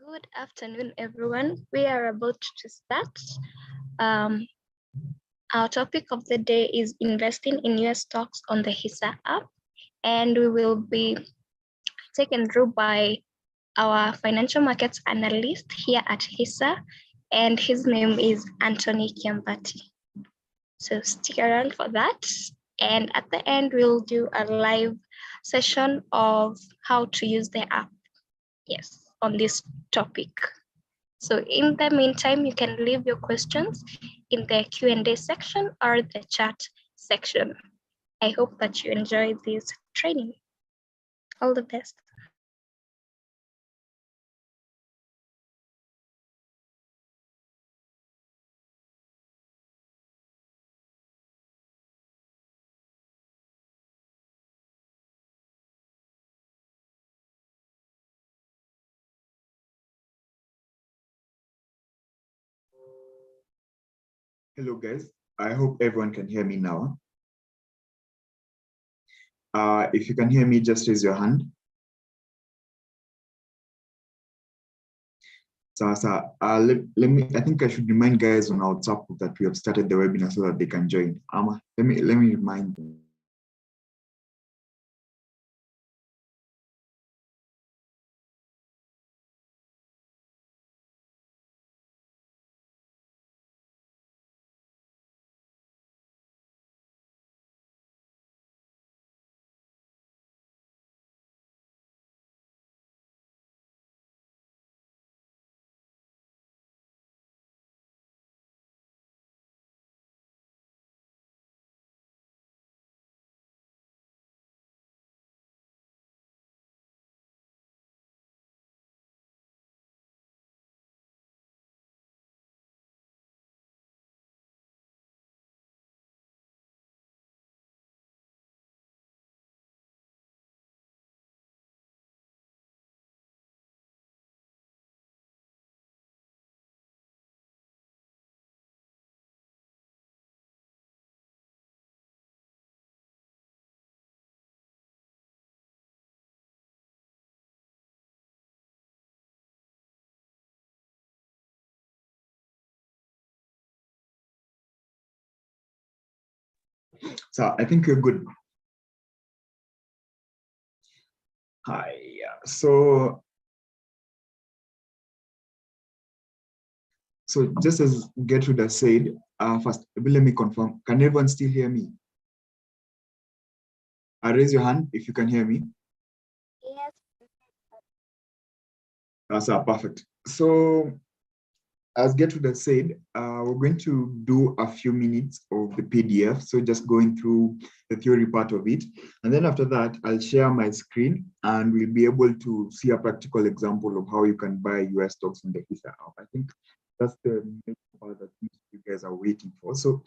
Good afternoon, everyone. We are about to start. Our topic of the day is investing in US stocks on the Hisa app, and we will be taken through by our financial markets analyst here at Hisa, and his name is Anthony Kiambati. So stick around for that. And at the end, we'll do a live session of how to use the app. Yes, on this topic. So in the meantime, you can leave your questions in the Q&A section or the chat section. I hope that you enjoy this training. All the best. Hello guys, I hope everyone can hear me now. If you can hear me, just raise your hand. So, I think I should remind guys on our WhatsApp that we have started the webinar so that they can join. Let me remind them. So I think you're good. Hi. So just as Gertrude has said, first, let me confirm. Can everyone still hear me? Raise your hand if you can hear me. Yes. That's perfect. So as Gertrude has said, we're going to do a few minutes of the PDF. So just going through the theory part of it. And then after that, I'll share my screen and we'll be able to see a practical example of how you can buy US stocks in the Hisa app. I think that's the main part that you guys are waiting for. So,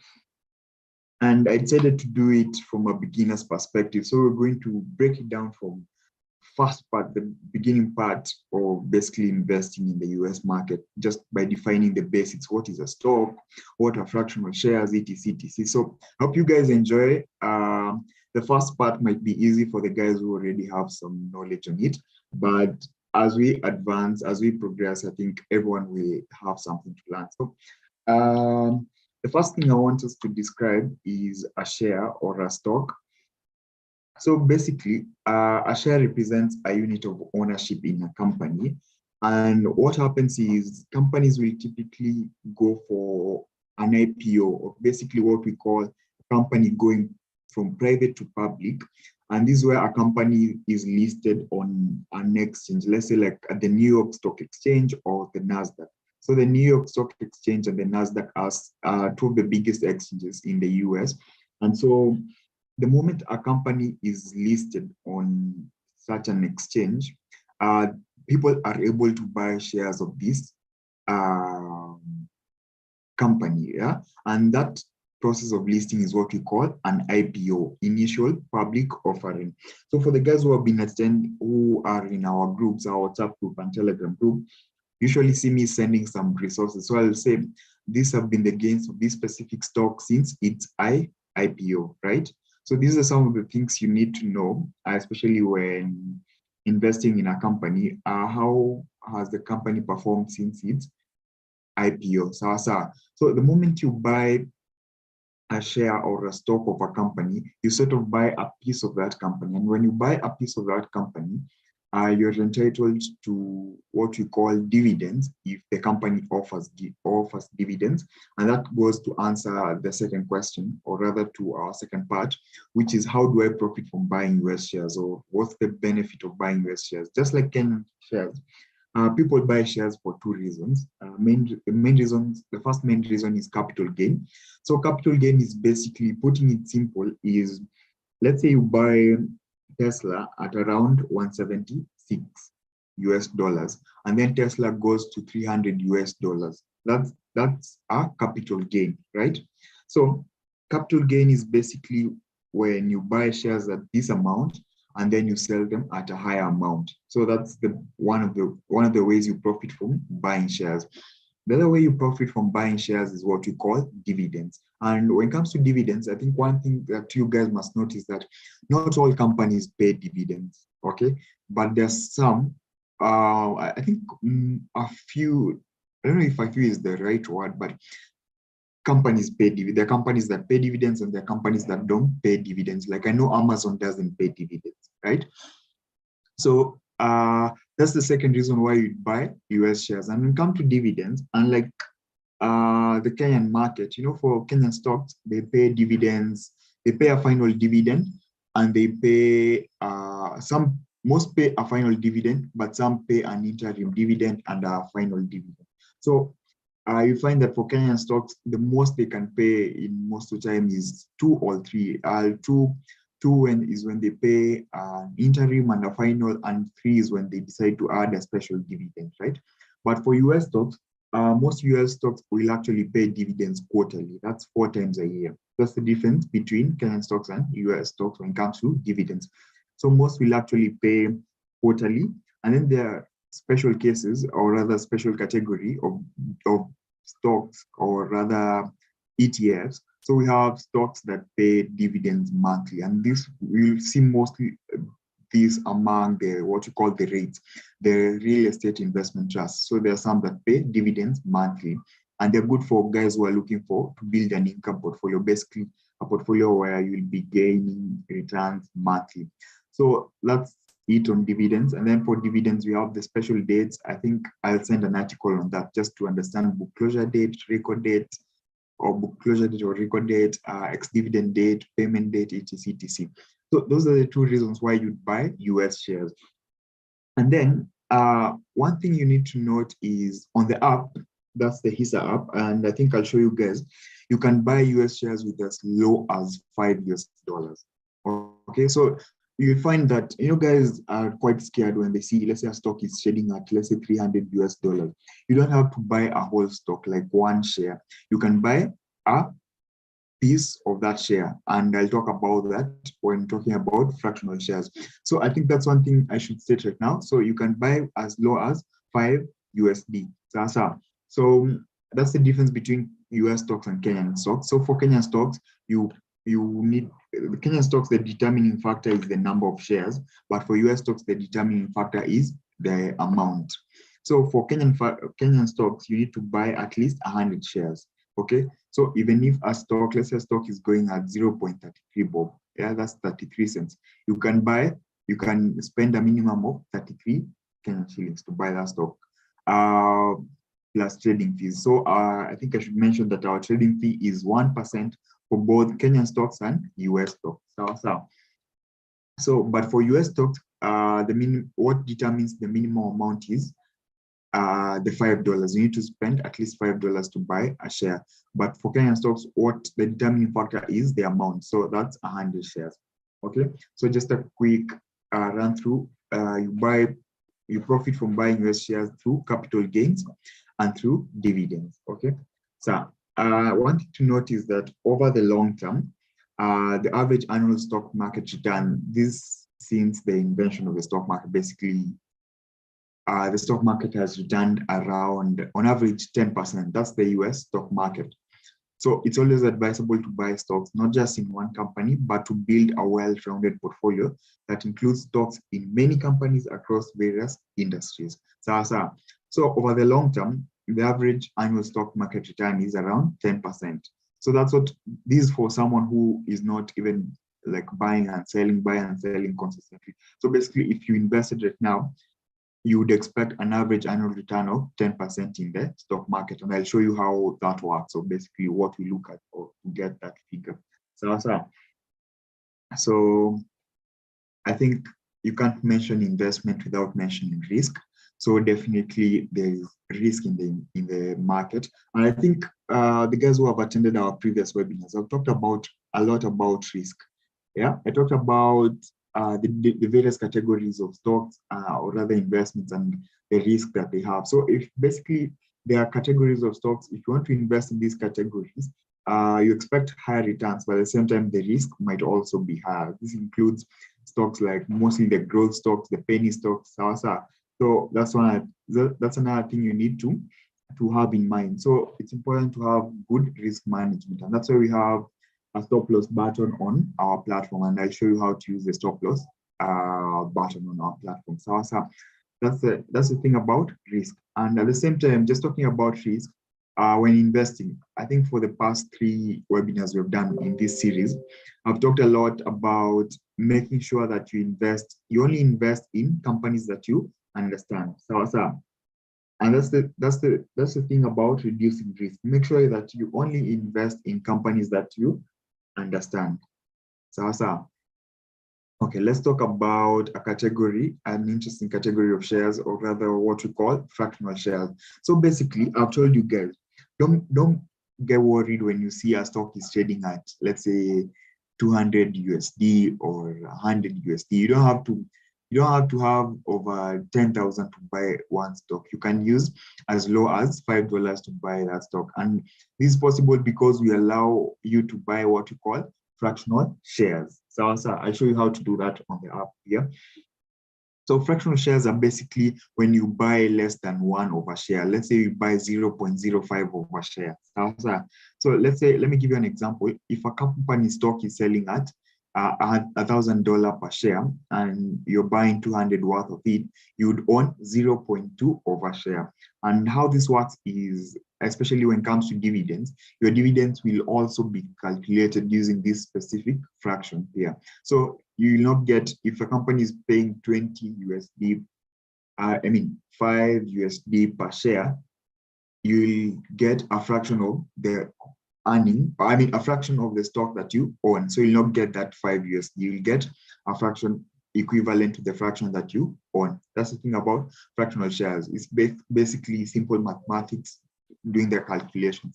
and I decided to do it from a beginner's perspective. So we're going to break it down from first part, the beginning part of basically investing in the US market, just by defining the basics. What is a stock? What are fractional shares, etc, etc. So I hope you guys enjoy. The first part might be easy for the guys who already have some knowledge on it, but as we advance, as we progress, I think everyone will have something to learn. So the first thing I want us to describe is a share or a stock. So basically, a share represents a unit of ownership in a company. And what happens is companies will typically go for an IPO, or basically what we call a company going from private to public. And this is where a company is listed on an exchange, let's say like at the New York Stock Exchange or the NASDAQ. So the New York Stock Exchange and the NASDAQ are two of the biggest exchanges in the US. And so the moment a company is listed on such an exchange, people are able to buy shares of this company, yeah? And that process of listing is what we call an IPO, initial public offering. So for the guys who have been attending, who are in our groups, our WhatsApp group and Telegram group, usually see me sending some resources. So I'll say, these have been the gains of this specific stock since its IPO, right? So these are some of the things you need to know, especially when investing in a company, how has the company performed since its IPO? So the moment you buy a share or a stock of a company, you sort of buy a piece of that company. And when you buy a piece of that company, you're entitled to what we call dividends if the company offers dividends. And that goes to answer the second question, or rather to our second part, which is how do I profit from buying US shares, or what's the benefit of buying US shares? Just like Kenyan shares, people buy shares for two reasons. The first main reason is capital gain. So capital gain is basically, putting it simple, is let's say you buy Tesla at around 176 US dollars, and then Tesla goes to 300 US dollars. That's a capital gain, right? So capital gain is basically when you buy shares at this amount and then you sell them at a higher amount. So that's one of the ways you profit from buying shares. The other way you profit from buying shares is what we call dividends. And when it comes to dividends, I think one thing that you guys must notice that not all companies pay dividends, okay? But there's some, I think a few, I don't know if a few is the right word, but companies pay dividends. There are companies that pay dividends and there are companies that don't pay dividends. Like I know Amazon doesn't pay dividends, right? So that's the second reason why you buy US shares. And when it comes to dividends, unlike the Kenyan market, for Kenyan stocks, they pay dividends, they pay a final dividend, and they pay most pay a final dividend, but some pay an interim dividend and a final dividend. So you find that for Kenyan stocks, the most they can pay in most of the time is 2 or 3. Two is when they pay an interim and a final, and 3 is when they decide to add a special dividend, right? But for US stocks, most US stocks will actually pay dividends quarterly. That's 4 times a year. That's the difference between Kenyan stocks and US stocks when it comes to dividends. So most will actually pay quarterly, and then there are special cases, or rather special category of stocks, or rather ETFs. So we have stocks that pay dividends monthly, and this we'll see mostly these among the what you call the REITs, the real estate investment trusts. So there are some that pay dividends monthly, and they're good for guys who are looking to build an income portfolio, basically a portfolio where you'll be gaining returns monthly. So that's it on dividends. And then for dividends, we have the special dates. I think I'll send an article on that just to understand book closure date, record date, or book closure date or record date, ex-dividend date, payment date, etc, etc. So those are the 2 reasons why you'd buy US shares. And then one thing you need to note is on the app, that's the Hisa app, and I think I'll show you guys, you can buy US shares with as low as $5 US. Okay, so you'll find that guys are quite scared when they see, let's say, a stock is trading at, let's say, $300 US. You don't have to buy a whole stock, like one share. You can buy a piece of that share, and I'll talk about that when talking about fractional shares. So I think that's one thing I should state right now. So you can buy as low as 5 USD. So that's the difference between US stocks and Kenyan stocks. So for Kenyan stocks, you need the Kenyan stocks, the determining factor is the number of shares, but for US stocks, the determining factor is the amount. So for Kenyan stocks, you need to buy at least 100 shares. Okay, so even if a stock, let's say a stock is going at 0.33 bob, yeah, that's 33 cents. You can spend a minimum of 33 Kenyan shillings to buy that stock, plus trading fees. So I think I should mention that our trading fee is 1% for both Kenyan stocks and US stocks. So, but for US stocks, what determines the minimum amount is the $5. You need to spend at least $5 to buy a share. But for Kenyan stocks, what the determining factor is the amount. So that's 100 shares. Okay. So just a quick run through. You profit from buying US shares through capital gains and through dividends. Okay. So one thing to note is that over the long term, the average annual stock market return, this since the invention of the stock market, basically the stock market has returned around, on average, 10%. That's the US stock market. So it's always advisable to buy stocks, not just in one company, but to build a well-rounded portfolio that includes stocks in many companies across various industries. So over the long term, the average annual stock market return is around 10%. So that's what this is for someone who is not even like buying and selling consistently. So basically, if you invested right now, you would expect an average annual return of 10% in the stock market. And I'll show you how that works. So basically what we look at or to get that figure. So I think you can't mention investment without mentioning risk. So definitely there is risk in the market. And I think the guys who have attended our previous webinars, I've talked about a lot about risk. Yeah, I talked about the various categories of stocks or other investments and the risk that they have. So if basically there are categories of stocks, if you want to invest in these categories, you expect higher returns, but at the same time, the risk might also be higher. This includes stocks like mostly the growth stocks, the penny stocks, So that's another thing you need to have in mind. So it's important to have good risk management, and that's why we have a stop loss button on our platform, and I'll show you how to use the stop loss button on our platform. So that's the thing about risk. And at the same time, just talking about risk, when investing, I think for the past 3 webinars we've done in this series, I've talked a lot about making sure that you only invest in companies that you understand. And that's the thing about reducing risk. Make sure that you only invest in companies that you understand. Okay, let's talk about an interesting category of shares, or rather what we call fractional shares. So basically, I've told you guys, don't get worried when you see a stock is trading at, let's say, 200 USD or 100 USD. You don't have to have over 10,000 to buy one stock. You can use as low as $5 to buy that stock. And this is possible because we allow you to buy what we call fractional shares. So I'll show you how to do that on the app here. So fractional shares are basically when you buy less than 1 over share. Let's say you buy 0.05 over share. So let me give you an example. If a company stock is selling at $1,000 per share and you're buying 200 worth of it, you would own 0.2 over share. And how this works is, especially when it comes to dividends, your dividends will also be calculated using this specific fraction here. So you will not get, if a company is paying 20 USD, 5 USD per share, you will get a fraction of the a fraction of the stock that you own. So you'll not get that 5 USD, you'll get a fraction equivalent to the fraction that you own. That's the thing about fractional shares. It's basically simple mathematics doing the calculation.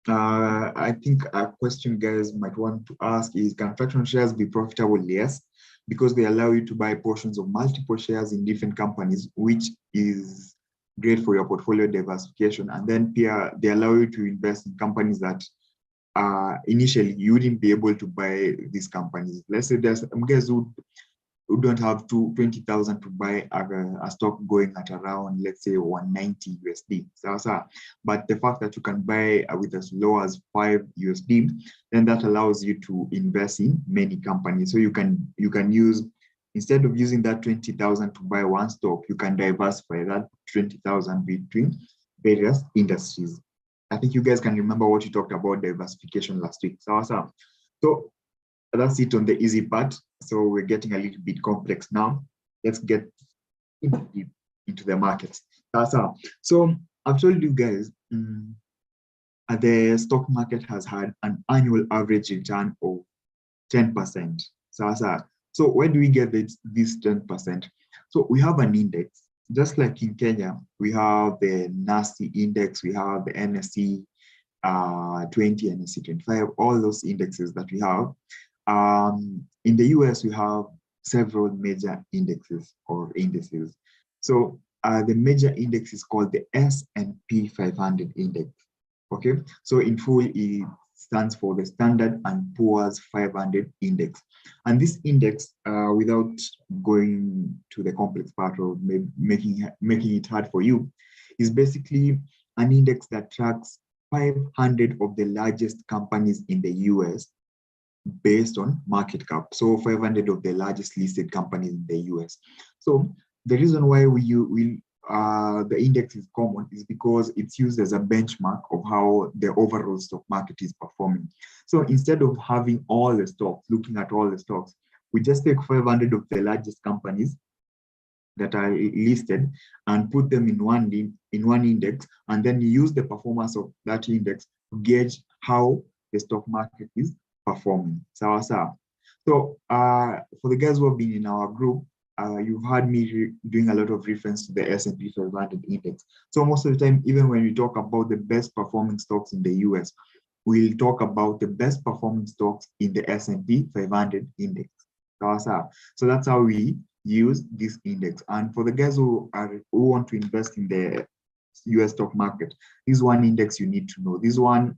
I think a question guys might want to ask is, can fractional shares be profitable? Yes, because they allow you to buy portions of multiple shares in different companies, which is great for your portfolio diversification. And then they allow you to invest in companies that initially you wouldn't be able to buy these companies. Let's say there's some guys who don't have 20,000 to buy a stock going at around, let's say, 190 USD. But the fact that you can buy with as low as 5 USD, then that allows you to invest in many companies. So you can use, instead of using that 20,000 to buy one stock, you can diversify that 20,000 between various industries. I think you guys can remember what you talked about diversification last week. So that's it on the easy part. So we're getting a little bit complex now. Let's get into the markets. So I've told you guys, the stock market has had an annual average return of 10%. So where do we get this 10%? So we have an index. Just like in Kenya, we have the NASI index, we have the NSE 20, NSE 25, all those indexes that we have. In the US, we have several major indexes or indices. So the major index is called the S&P 500 index. Okay, so in full, it stands for the Standard and Poor's 500 index. And this index, without going to the complex part of making it hard for you, is basically an index that tracks 500 of the largest companies in the US based on market cap. So 500 of the largest listed companies in the US. So the reason why the index is common is because it's used as a benchmark of how the overall stock market is performing. So instead of having all the stocks, looking at all the stocks, we just take 500 of the largest companies that are listed and put them in one index, and then you use the performance of that index to gauge how the stock market is performing. So for the guys who have been in our group, you've heard me doing a lot of reference to the S&P 500 index. So most of the time, even when we talk about the best performing stocks in the US, we'll talk about the best performing stocks in the S&P 500 index. So that's how we use this index. And for the guys who want to invest in the US stock market, this one index you need to know. This one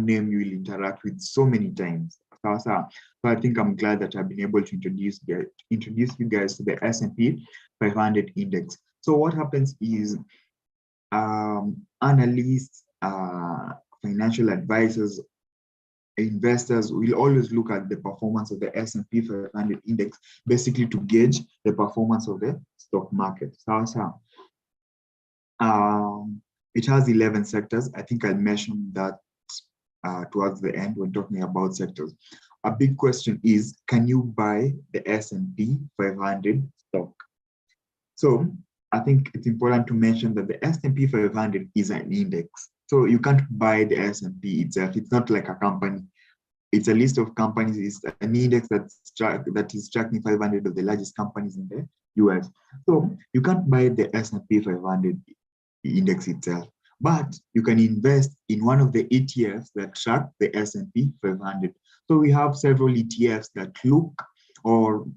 name you will interact with so many times. So I think I'm glad that I've been able to introduce you guys to the S&P 500 index. So what happens is analysts, financial advisors, investors will always look at the performance of the S&P 500 index, basically to gauge the performance of the stock market. It has 11 sectors. I think I'll mention that towards the end when talking about sectors. A big question is, can you buy the S&P 500 stock? So I think it's important to mention that the S&P 500 is an index. So you can't buy the S&P itself. It's not like a company. It's a list of companies. It's an index that is tracking 500 of the largest companies in the US. So you can't buy the S&P 500 index itself, but you can invest in one of the ETFs that track the S&P 500. So we have several ETFs that look, or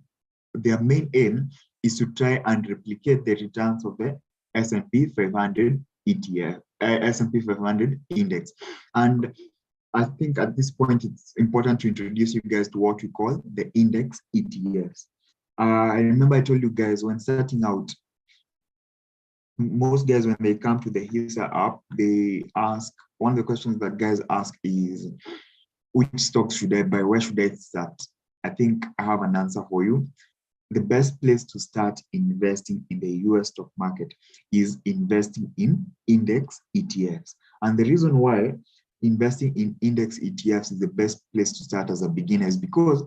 their main aim is to try and replicate the returns of the S&P 500 ETF, S&P 500 index. And I think at this point, it's important to introduce you guys to what we call the index ETFs. I remember I told you guys when starting out, most guys, when they come to the Hisa app, they ask, one of the questions that guys ask is, which stocks should I buy? Where should I start? I think I have an answer for you. The best place to start investing in the US stock market is investing in index ETFs. And the reason why investing in index ETFs is the best place to start as a beginner is because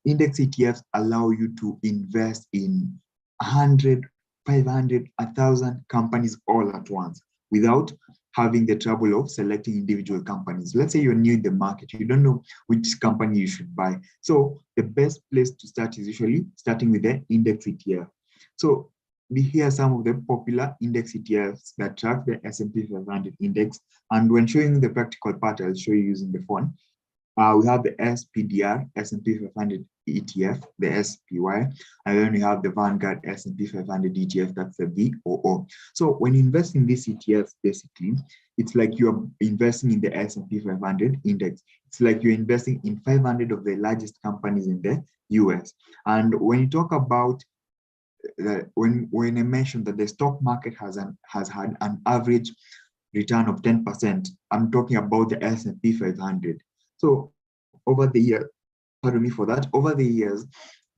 index ETFs allow you to invest in 100, 500, 1,000 companies all at once without having the trouble of selecting individual companies. Let's say you're new in the market, you don't know which company you should buy. So the best place to start is usually starting with the index ETF. So here are some of the popular index ETFs that track the S&P 500 index. And when showing the practical part, I'll show you using the phone. We have the SPDR, S&P 500 ETF, the SPY, and then we have the Vanguard S&P 500 ETF, that's the VOO. So when you invest in these ETFs, basically, it's like you're investing in the S&P 500 index. It's like you're investing in 500 of the largest companies in the US. And when you talk about when I mentioned that the stock market has had an average return of 10%, I'm talking about the S&P 500. So over the year, pardon me for that, over the years,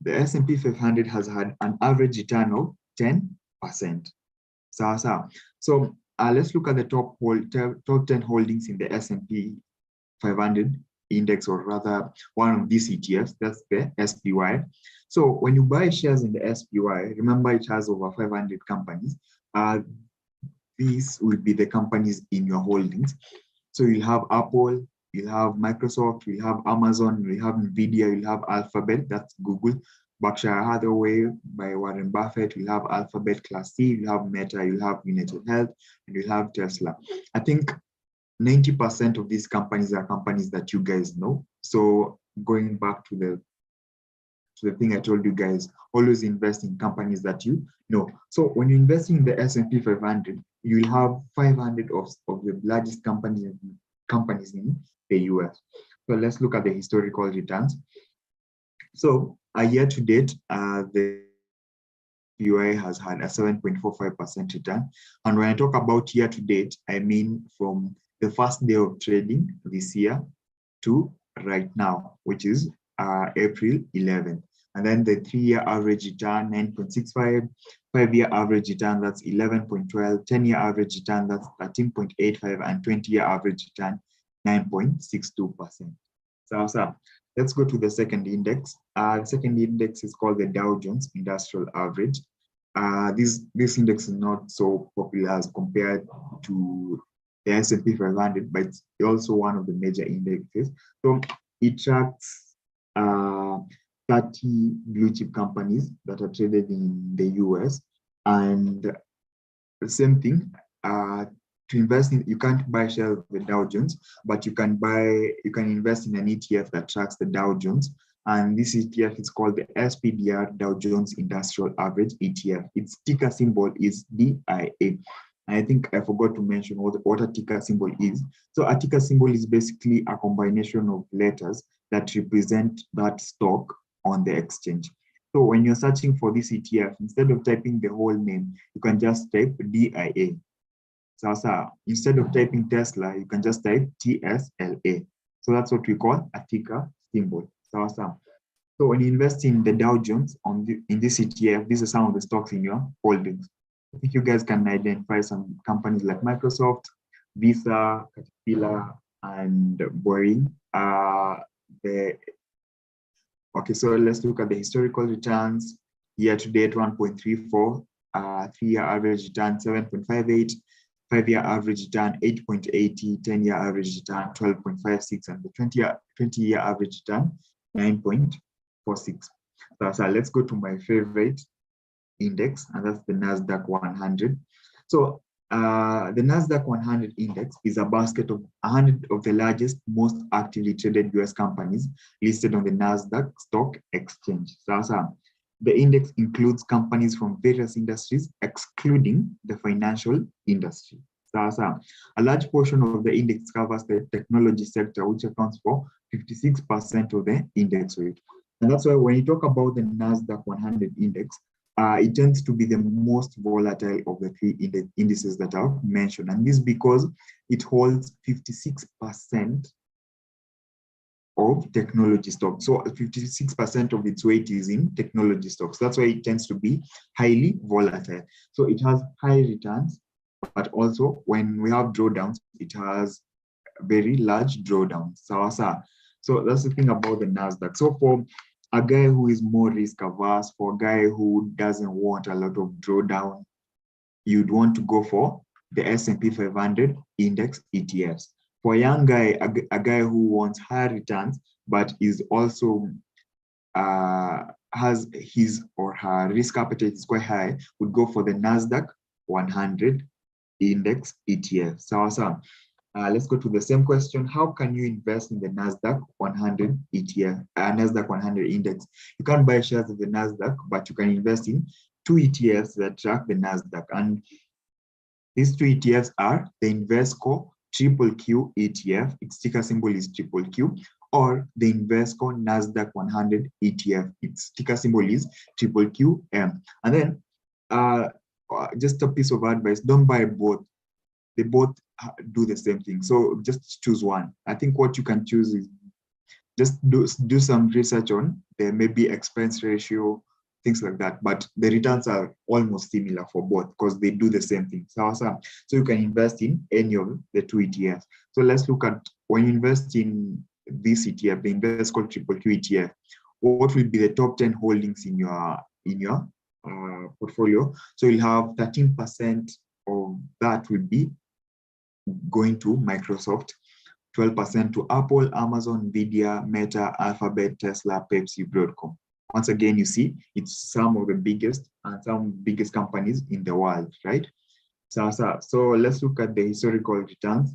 the S&P 500 has had an average return of 10%. So let's look at the top 10 holdings in the S&P 500 index, or rather one of these ETFs, that's the SPY. So when you buy shares in the SPY, remember it has over 500 companies. These will be the companies in your holdings. So you'll have Apple, you'll have Microsoft, you'll have Amazon, you'll have Nvidia, you'll have Alphabet, that's Google, Berkshire Hathaway by Warren Buffett, you'll have Alphabet Class C, you'll have Meta, you'll have United Health, and you'll have Tesla. I think 90% of these companies are companies that you guys know. So going back to the thing I told you guys, always invest in companies that you know. So when you invest in the S&P 500, you'll have 500 of the largest companies in the US. So let's look at the historical returns. So year to date, the SPY has had a 7.45% return. And when I talk about year to date, I mean from the first day of trading this year to right now, which is April 11th. And then the 3-year average return, 9.65, 5-year average return, that's 11.12, 10-year average return, that's 13.85, and 20-year average return, 9.62%. So let's go to the second index. The second index is called the Dow Jones Industrial Average. This index is not so popular as compared to the S&P 500, but it's also one of the major indexes. So it tracks 30 blue chip companies that are traded in the US. And the same thing, to invest in, you can't buy shares of the Dow Jones, but you can invest in an ETF that tracks the Dow Jones. And this ETF is called the SPDR Dow Jones Industrial Average ETF. Its ticker symbol is DIA. I think I forgot to mention what a ticker symbol is. So a ticker symbol is basically a combination of letters that represent that stock on the exchange. So when you're searching for this ETF, instead of typing the whole name, you can just type DIA. So instead of typing Tesla, you can just type TSLA. So that's what we call a ticker symbol. So when you invest in the Dow Jones in this ETF, these are some of the stocks in your holdings. I think you guys can identify some companies like Microsoft, Visa, Caterpillar, and Boeing. Okay, so let's look at the historical returns. Year to date, 1.34, 3-year average return, 7.58, 5-year average return, 8.80, 10-year average return, 12.56, and the 20-year average return, 9.46. So let's go to my favorite index, and that's the NASDAQ 100. So the NASDAQ 100 index is a basket of 100 of the largest, most actively traded US companies listed on the NASDAQ stock exchange. So the index includes companies from various industries, excluding the financial industry. So a large portion of the index covers the technology sector, which accounts for 56% of the index weight. And that's why when you talk about the NASDAQ 100 index, it tends to be the most volatile of the three indices that I've mentioned. And this is because it holds 56% of technology stocks. So 56% of its weight is in technology stocks. That's why it tends to be highly volatile. So it has high returns, but also when we have drawdowns, it has very large drawdowns. So that's the thing about the NASDAQ. So for a guy who is more risk averse, for a guy who doesn't want a lot of drawdown, you'd want to go for the S&P 500 index ETFs. For a young guy, a guy who wants higher returns, but is also has his or her risk appetite is quite high, would go for the NASDAQ 100 index ETF. So let's go to the same question. How can you invest in the NASDAQ 100 ETF, NASDAQ 100 index? You can't buy shares of the NASDAQ, but you can invest in 2 ETFs that track the NASDAQ. And these 2 ETFs are the Invesco QQQ ETF, its ticker symbol is QQQ, or the Invesco NASDAQ 100 ETF, its ticker symbol is QQQM. And then just a piece of advice, don't buy both. They both do the same thing. So just choose one. I think what you can choose is just do some research on the maybe expense ratio, things like that. But the returns are almost similar for both because they do the same thing. So you can invest in any of the 2 ETFs. So let's look at when you invest in this ETF, the Invesco QQQ ETF, what will be the top 10 holdings in your portfolio? So you'll have 13% of that will be going to Microsoft, 12% to Apple, Amazon, Nvidia, Meta, Alphabet, Tesla, Pepsi, Broadcom. Once again, you see, it's some of the biggest companies in the world, right? So let's look at the historical returns.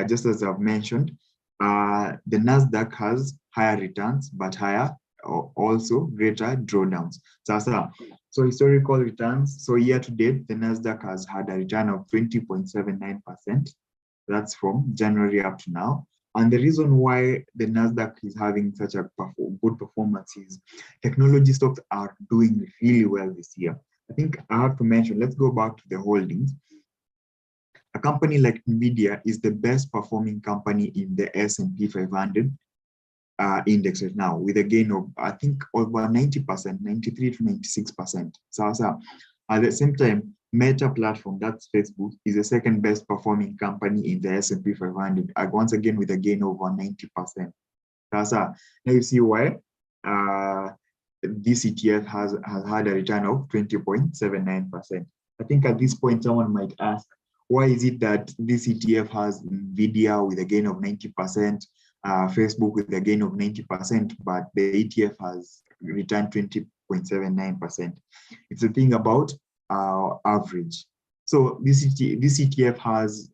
Just as I've mentioned, the NASDAQ has higher returns, but also greater drawdowns. So historical returns. So year to date, the NASDAQ has had a return of 20.79%. That's from January up to now. And the reason why the NASDAQ is having such a good performance is technology stocks are doing really well this year. I think I have to mention, let's go back to the holdings. A company like NVIDIA is the best performing company in the S&P 500 index right now, with a gain of, I think, over 90%, 93 to 96%. So at the same time, Meta platform, that's Facebook, is the second best performing company in the S&P 500, once again with a gain of over 90%. So now you see why this ETF has had a return of 20.79%. I think at this point, someone might ask, why is it that this ETF has NVIDIA with a gain of 90%, Facebook with a gain of 90%, but the ETF has returned 20.79%? It's a thing about average. So this ETF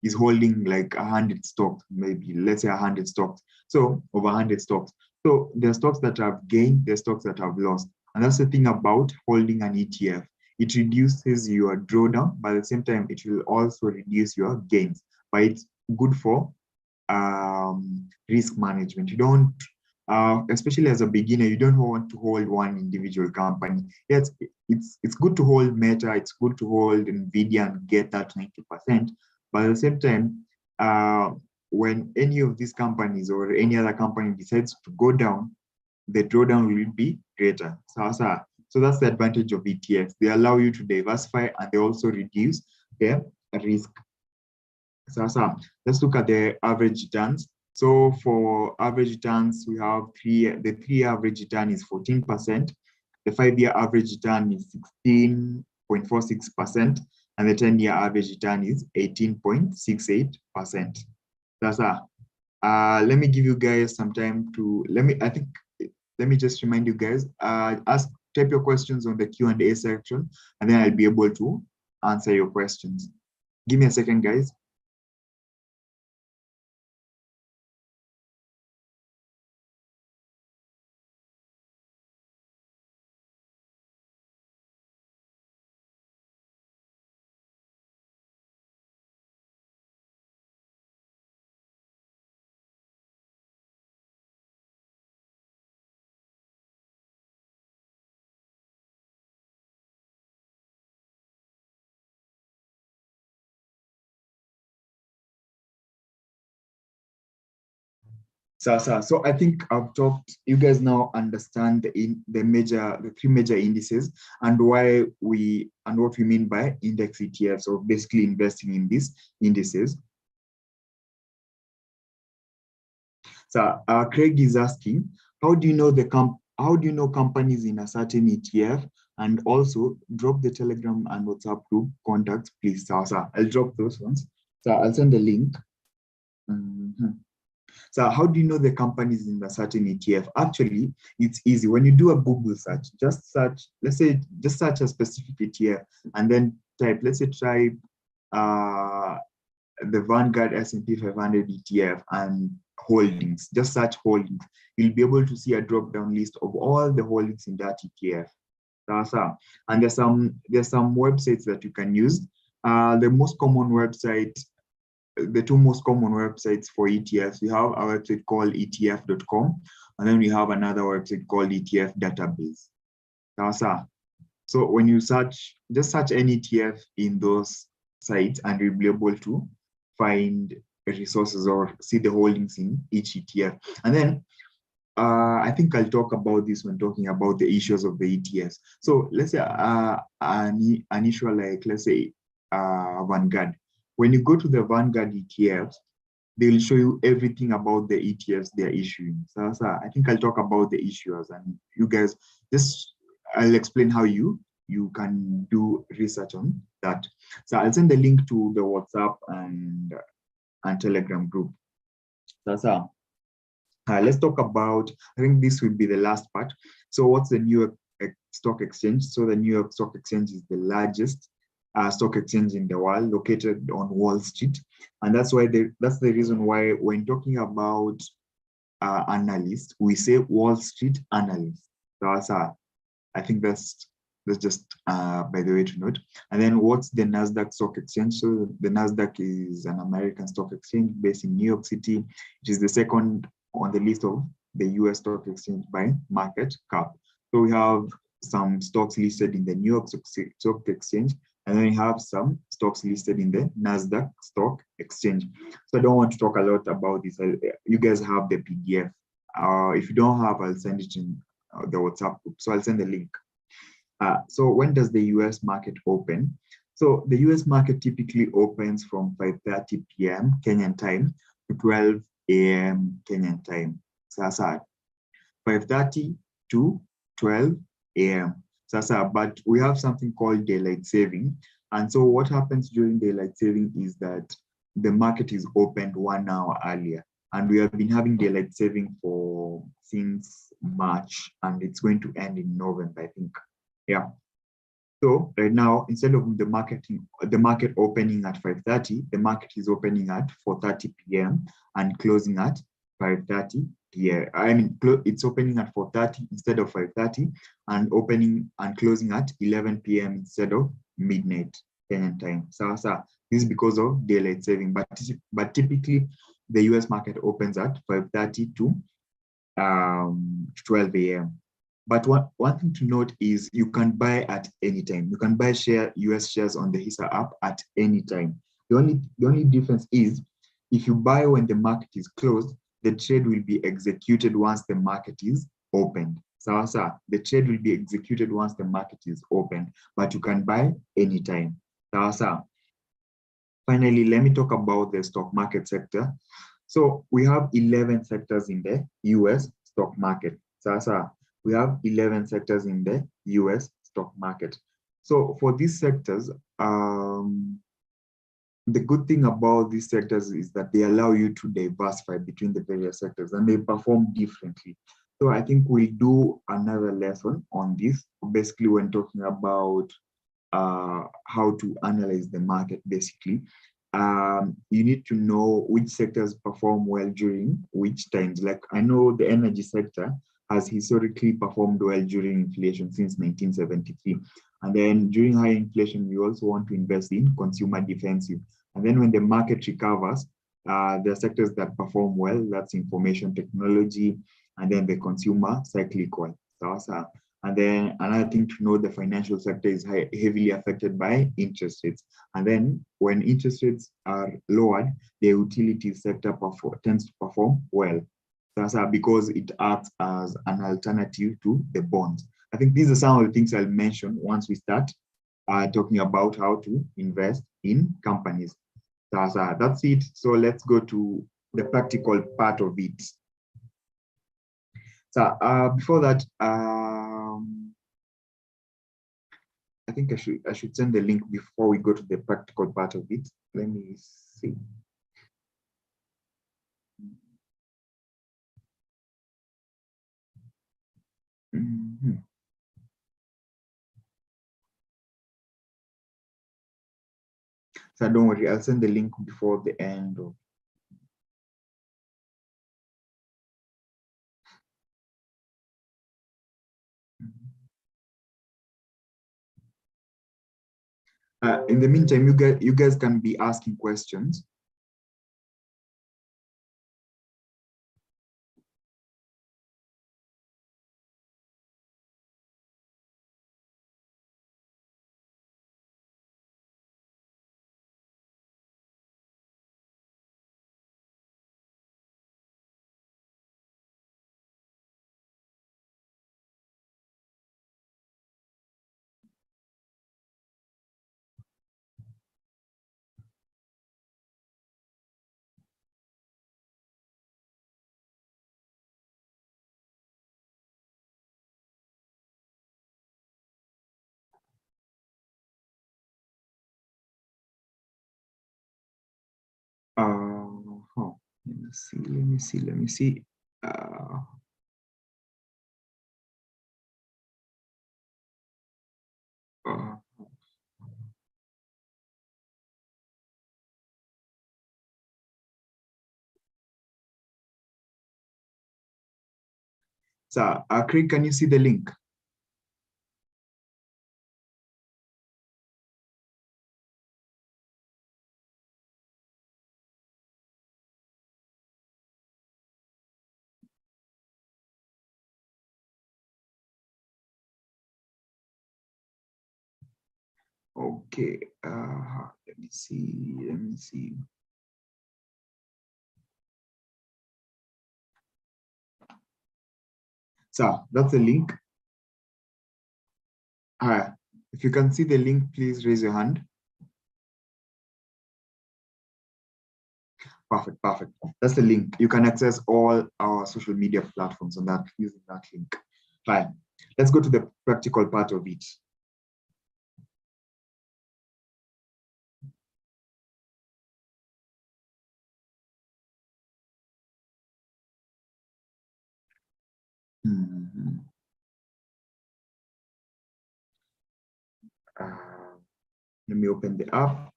is holding like 100 stocks, maybe, let's say 100 stocks. So over 100 stocks. So there are stocks that have gained, there are stocks that have lost. And that's the thing about holding an ETF. It reduces your drawdown, but at the same time, it will also reduce your gains. But it's good for risk management. You don't, especially as a beginner, you don't want to hold one individual company. Yes, it's good to hold Meta, it's good to hold NVIDIA and get that 90%. But at the same time, when any of these companies or any other company decides to go down, the drawdown will be greater. So that's the advantage of ETFs. They allow you to diversify and they also reduce their risk. So let's look at the average returns. So for average returns, we have the 3-year average return is 14%, the 5-year average return is 16.46%, and the 10-year average return is 18.68%. Let me give you guys some time to, let me just remind you guys, type your questions on the Q&A section, and then I'll be able to answer your questions. Give me a second, guys. So I think I've talked, you guys now understand the 3 major indices and what we mean by index ETFs, so basically investing in these indices. So Craig is asking, how do you know companies in a certain ETF? And also drop the Telegram and WhatsApp group contacts, please. So I'll drop those ones. So I'll send the link. So how do you know the companies in a certain ETF? Actually, it's easy. When you do a Google search, just search a specific ETF and then type, let's say try the Vanguard S&P 500 ETF and holdings. Just search holdings. You'll be able to see a drop-down list of all the holdings in that ETF. And there's some websites that you can use. The most common website, the 2 most common websites for ETFs, we have a website called etf.com, and then we have another website called ETF database. So when you search, just search any ETF in those sites and you'll be able to find resources or see the holdings in each ETF. And then I think I'll talk about this when talking about the issues of the ETFs. So let's say an issue like, let's say, Vanguard. When you go to the Vanguard ETFs, they'll show you everything about the ETFs they're issuing. So I think I'll talk about the issuers, and you guys I'll explain how you can do research on that. So I'll send the link to the WhatsApp and Telegram group. So let's talk about, I think this will be the last part. So what's the New York Stock Exchange? So the New York Stock Exchange is the largest stock exchange in the world, located on Wall Street. And that's the reason why when talking about analysts, we say Wall Street analysts. So I think that's just by the way to note. And then what's the NASDAQ Stock Exchange? So the NASDAQ is an American stock exchange based in New York City. It is the second on the list of the US stock exchange by market cap. So we have some stocks listed in the New York Stock Exchange, and then we have some stocks listed in the NASDAQ Stock Exchange. So I don't want to talk a lot about this. You guys have the PDF. If you don't have, I'll send it in the WhatsApp group. So I'll send the link. So when does the US market open? So the US market typically opens from 5:30 p.m. Kenyan time to 12 a.m. Kenyan time. Sasa 5:30 to 12 a.m. Sasa, but we have something called daylight saving. And so what happens during daylight saving is that the market is opened 1 hour earlier. And we have been having daylight saving since March, and it's going to end in November, I think. Yeah. So right now, instead of the market opening at 5:30, the market is opening at 4:30 p.m. and closing at 5:30 p.m. I mean, it's opening at 4:30 instead of 5:30, and opening and closing at 11 p.m. instead of midnight Kenyan time. So this is because of daylight saving. But typically, the US market opens at 5:30 to 12 a.m. But one thing to note is you can buy at any time. You can buy US shares on the Hisa app at any time. The only difference is if you buy when the market is closed, the trade will be executed once the market is opened. So the trade will be executed once the market is opened, but you can buy anytime. So finally, let me talk about the stock market sector. So we have 11 sectors in the US stock market. So we have 11 sectors in the US stock market. So for these sectors, the good thing about these sectors is that they allow you to diversify between the various sectors and they perform differently. So I think we'll do another lesson on this, basically when talking about how to analyze the market, basically. You need to know which sectors perform well during which times. Like I know the energy sector has historically performed well during inflation since 1973. And then during high inflation, we also want to invest in consumer defensive. And then when the market recovers, there are sectors that perform well, that's information technology, and then the consumer cyclical. And then another thing to know, the financial sector is heavily affected by interest rates. And then when interest rates are lowered, the utilities sector tends to perform well. Because it acts as an alternative to the bonds. I think these are some of the things I'll mention once we start talking about how to invest in companies. That's it. So let's go to the practical part of it. So before that, I think I should send the link before we go to the practical part of it. Let me see. So don't worry, I'll send the link before the end of. In the meantime, you guys can be asking questions. Let me see. So, Craig, can you see the link? Okay, let me see. So that's the link. If you can see the link, please raise your hand. Perfect, perfect. That's the link. You can access all our social media platforms on that using that link. Fine. Let's go to the practical part of it. Mhm. Let me open the app.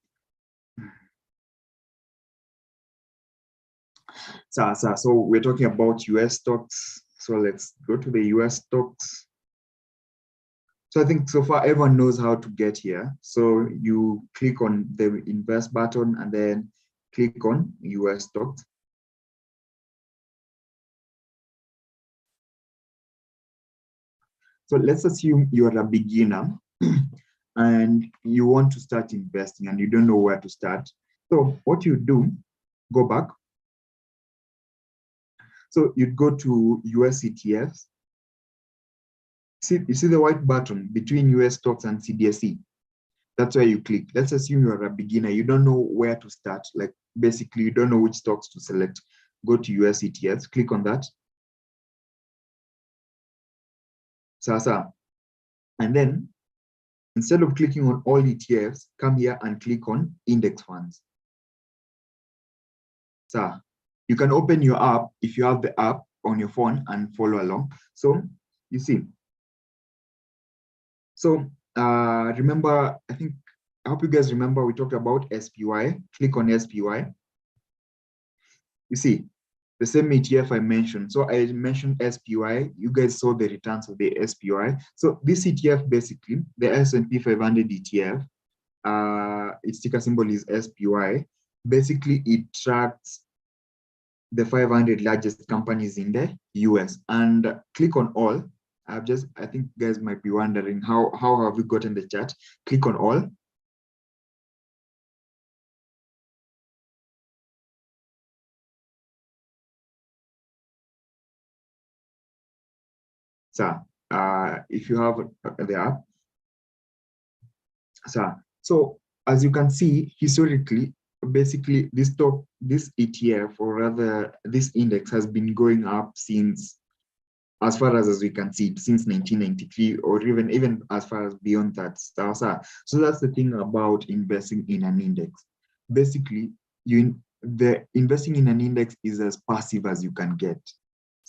So we're talking about US stocks. So let's go to the US stocks. So I think so far everyone knows how to get here. So you click on the invest button and then click on US stocks. So let's assume you're a beginner and you want to start investing and you don't know where to start. So what you do, go back. So you'd go to US ETFs. You see the white button between US stocks and CDSE. That's where you click. Let's assume you're a beginner. You don't know where to start. Like basically, you don't know which stocks to select. Go to US ETFs, click on that. Sasa. And then instead of clicking on all ETFs, come here and click on index funds. So you can open your app if you have the app on your phone and follow along. So you see. So remember, I hope you guys remember we talked about SPY. Click on SPY. You see, the same ETF I mentioned. So I mentioned SPY. You guys saw the returns of the SPY. So this ETF, basically, the S&P 500 ETF, its ticker symbol is SPY. Basically, it tracks the 500 largest companies in the US. And click on all. I think you guys might be wondering, how have we gotten the chart? Click on all. So if you have the app, so as you can see, historically, basically this ETF, or rather this index, has been going up since, as far as we can see, since 1993, or even as far as beyond that. So that's the thing about investing in an index. Basically, the investing in an index is as passive as you can get.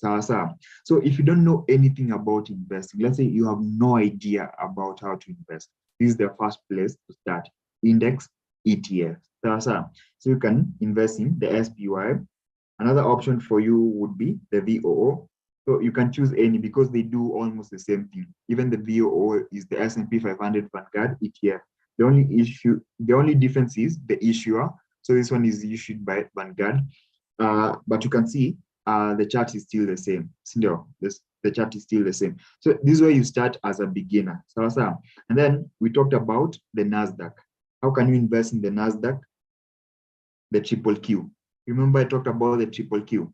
So if you don't know anything about investing, let's say you have no idea about how to invest, this is the first place to start: index ETF. So you can invest in the SPY. Another option for you would be the VOO. So you can choose any because they do almost the same thing. Even the VOO is the S&P 500 Vanguard ETF. The only difference is the issuer. So this one is issued by Vanguard. But you can see the chart is still the same. The chart is still the same. So this is where you start as a beginner. And then we talked about the NASDAQ. How can you invest in the NASDAQ? The triple Q. Remember I talked about the triple Q.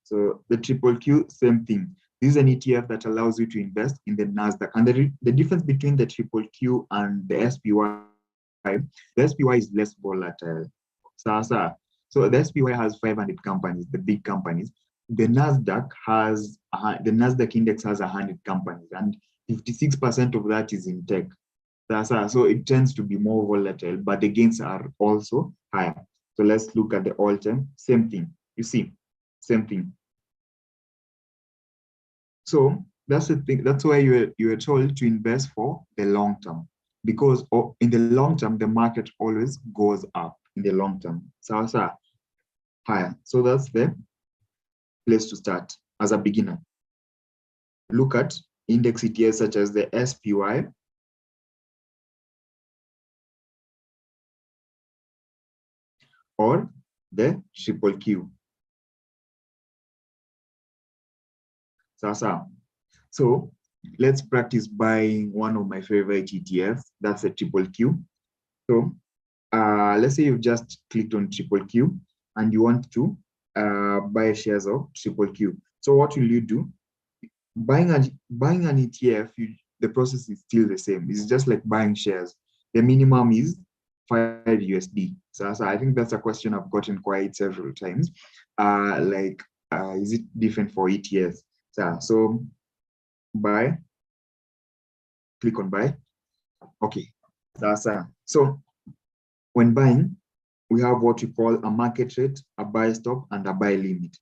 So the triple Q, same thing. This is an ETF that allows you to invest in the NASDAQ. And the difference between the triple Q and the SPY is less volatile. So the SPY has 500 companies, the big companies. The NASDAQ index has 100 companies, and 56% of that is in tech. So it tends to be more volatile, but the gains are also higher. So let's look at the all-time, same thing. You see, same thing. So that's the thing. That's why you are told to invest for the long term, because in the long term, the market always goes up in the long term. So higher. So that's the place to start as a beginner. Look at index ETFs such as the SPY, or the triple Q. So let's practice buying one of my favorite ETFs. That's a triple Q. So let's say you've just clicked on triple Q and you want to buy shares of triple Q. So what will you do? Buying an ETF, the process is still the same. It's just like buying shares. The minimum is 5 USD. So I think that's a question I've gotten quite several times. Is it different for ETFs? So buy, click on buy. Okay. So when buying, we have what we call a market rate, a buy stop, and a buy limit.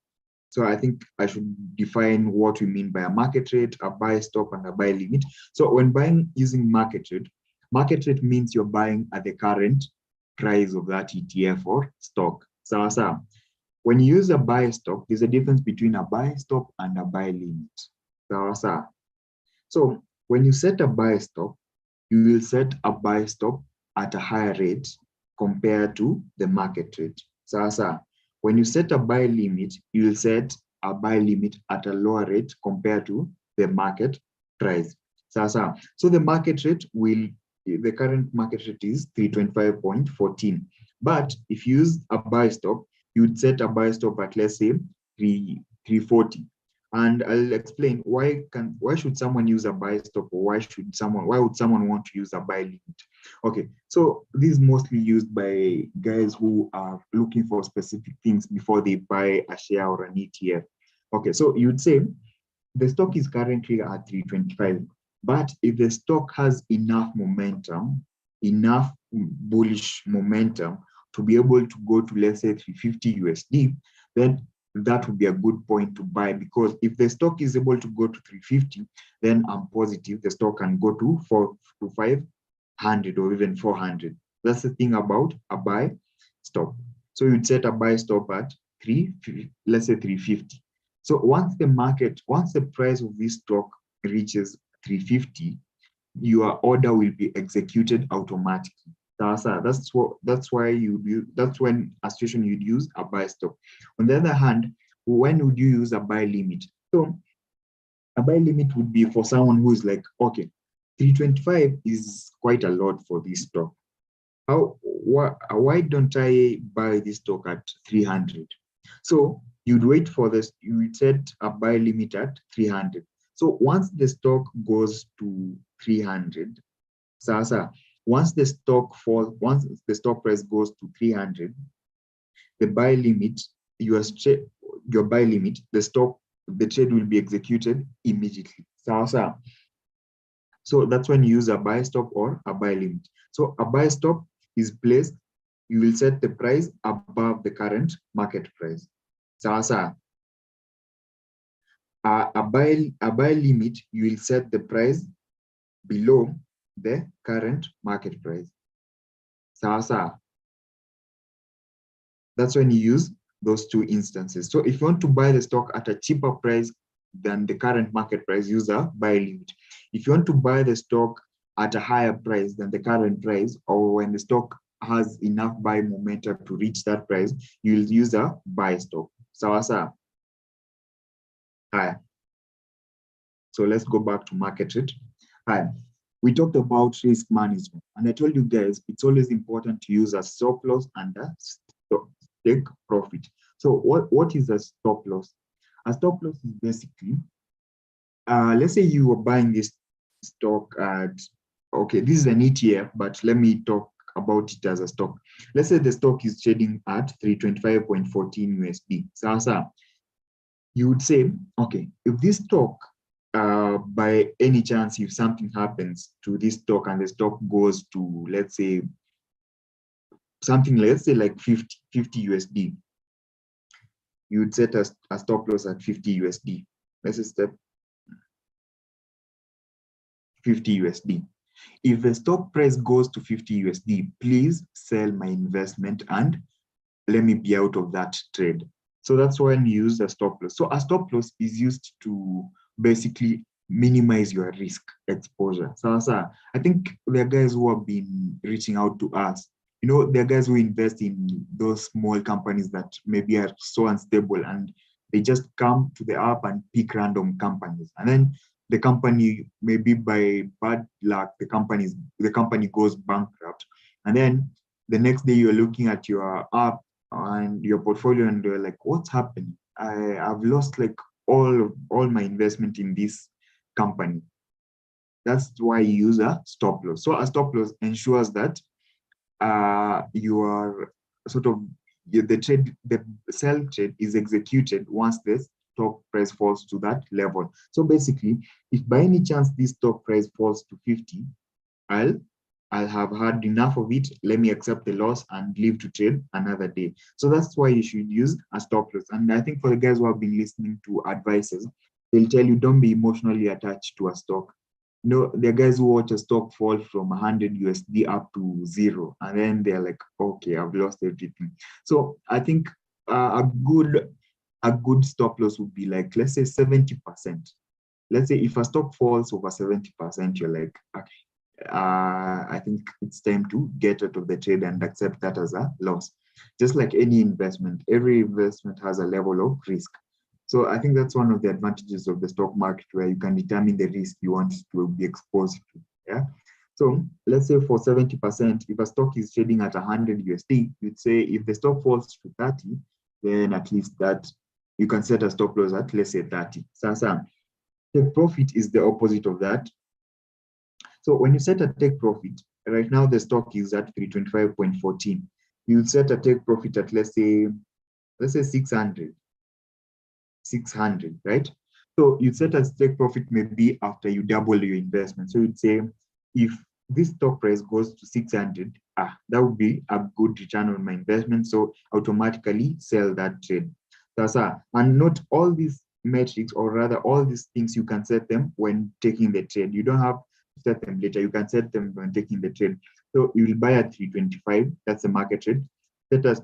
So I think I should define what we mean by a market rate, a buy stop, and a buy limit. So when buying using market rate means you're buying at the current price of that ETF or stock. So when you use a buy stop, there's a difference between a buy stop and a buy limit. So when you set a buy stop, you will set a buy stop at a higher rate compared to the market rate. So when you set a buy limit, you will set a buy limit at a lower rate compared to the market price. So the market rate the current market rate is 325.14. But if you use a buy stop, you would set a buy stop at, let's say, 340. And I'll explain why should someone use a buy stop, or why would someone want to use a buy limit? Okay, so this is mostly used by guys who are looking for specific things before they buy a share or an ETF. Okay, so you'd say the stock is currently at 325, but if the stock has enough momentum, enough bullish momentum to be able to go to, let's say, 350 USD, then that would be a good point to buy, because if the stock is able to go to 350, then I'm positive the stock can go to 500 or even 400. That's the thing about a buy stop. So you'd set a buy stop at let's say 350. So once the price of this stock reaches 350, your order will be executed automatically. That's when a situation you'd use a buy stop. On the other hand, when would you use a buy limit? So a buy limit would be for someone who is like, okay, 325 is quite a lot for this stock. Why don't I buy this stock at 300? So you'd wait for this, you would set a buy limit at 300. So once the stock goes to 300, once the stock price goes to 300, the buy limit, your buy limit, the trade will be executed immediately. So that's when you use a buy stop or a buy limit. So a buy stop is placed, you will set the price above the current market price. A buy limit, you will set the price below the current market price. That's when you use those two instances. So if you want to buy the stock at a cheaper price than the current market price, use a buy limit. If you want to buy the stock at a higher price than the current price, or when the stock has enough buy momentum to reach that price, you'll use a buy stop. So let's go back to market rate. We talked about risk management, and I told you guys it's always important to use a stop loss and a take profit. So what is a stop loss? A stop loss is basically, let's say you were buying this stock at, okay, this is an ETF, but let me talk about it as a stock. Let's say the stock is trading at 325.14 USD. So you would say, okay, if this stock, by any chance, if something happens to this stock and the stock goes to, let's say, like 50 USD, you would set a stop loss at 50 USD. Let's say step 50 USD. If the stock price goes to 50 USD, please sell my investment and let me be out of that trade. So that's when you use a stop loss. So a stop loss is used to basically minimize your risk exposure. So I think there are guys who have been reaching out to us. You know, there are guys who invest in those small companies that maybe are so unstable, and they just come to the app and pick random companies. And then the company, maybe by bad luck, the company goes bankrupt, and then the next day you're looking at your app and your portfolio and you're like, what's happening? I've lost like all my investment in this company. That's why you use a stop loss. So a stop loss ensures that you are sort of the sell trade is executed once the stock price falls to that level. So basically, if by any chance this stock price falls to 50, I'll have had enough of it. Let me accept the loss and leave to trade another day. So that's why you should use a stop loss. And I think for the guys who have been listening to advices, they'll tell you don't be emotionally attached to a stock. No, there are guys who watch a stock fall from 100 USD up to zero, and then they're like, okay, I've lost everything. So I think a good stop loss would be like, let's say 70%. Let's say if a stock falls over 70%, you're like, okay, I think it's time to get out of the trade and accept that as a loss. Just like any investment, every investment has a level of risk. So I think that's one of the advantages of the stock market, where you can determine the risk you want to be exposed to. Yeah. So let's say for 70%, if a stock is trading at 100 USD, you'd say if the stock falls to 30, then at least that you can set a stop loss at, let's say, 30. So take profit is the opposite of that. So when you set a take profit, right now the stock is at 325.14. You set a take profit at, let's say 600, right? So you set a take profit maybe after you double your investment. So you'd say, if this stock price goes to 600, that would be a good return on my investment. So automatically sell that trade. And not all these metrics, or rather all these things, you can set them when taking the trade. You don't have to set them later. You can set them when taking the trade. So you will buy at 325. That's the market trade. Set a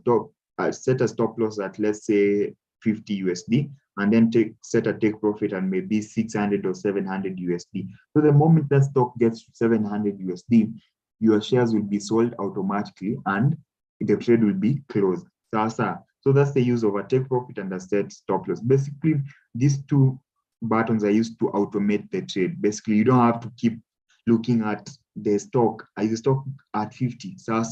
stop loss at, let's say, 50 USD, and then set a take profit and maybe 600 or 700 USD. So the moment that stock gets to 700 USD, your shares will be sold automatically and the trade will be closed. So that's the use of a take profit and a set stop loss. Basically, these two buttons are used to automate the trade. Basically, you don't have to keep looking at the stock. Is the stock at 50? So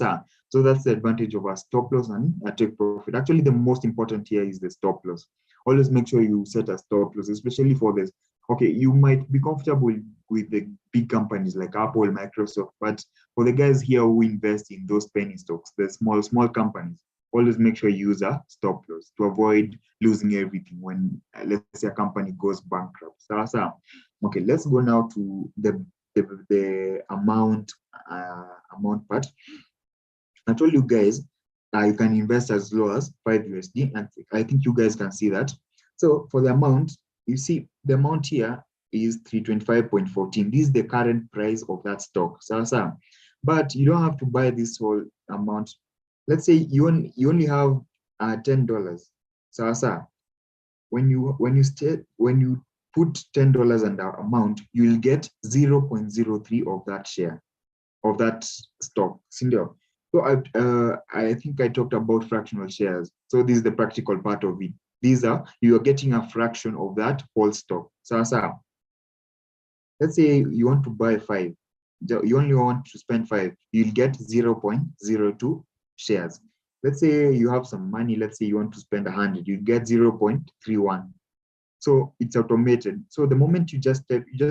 that's the advantage of a stop loss and a take profit. Actually, the most important here is the stop loss. Always make sure you set a stop loss, especially for this. Okay, you might be comfortable with the big companies like Apple, Microsoft, but for the guys here who invest in those penny stocks, the small companies, always make sure you use a stop loss to avoid losing everything when, let's say, a company goes bankrupt. Okay, let's go now to the amount part. I told you guys you can invest as low as 5 USD, and I think you guys can see that. So for the amount, you see the amount here is 325.14. This is the current price of that stock. But you don't have to buy this whole amount. Let's say you only have $10. When you put $10 in the amount, you will get 0.03 of that share, of that stock. So I think I talked about fractional shares. So this is the practical part of it. You are getting a fraction of that whole stock. Let's say you want to buy 5. You only want to spend 5. You'll get 0.02 shares. Let's say you have some money. Let's say you want to spend 100. You get 0.31. So it's automated. So the moment you just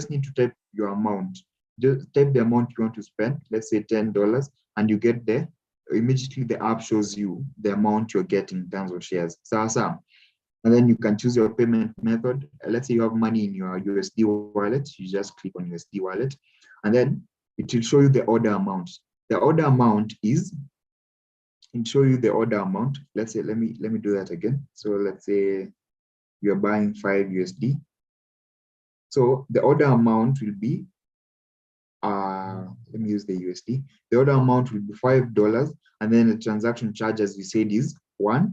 need to type your amount. Just type the amount you want to spend. Let's say $10, and you get there. Immediately the app shows you the amount you're getting in terms of shares. And then you can choose your payment method. Let's say you have money in your USD wallet. You just click on USD wallet, and then it will show you the order amount. The order amount is, it show you the order amount. Let's say, let me do that again. So let's say you're buying 5 USD. So the order amount will be, let me use the USD. The order amount will be $5, and then the transaction charge, as we said, is 1%,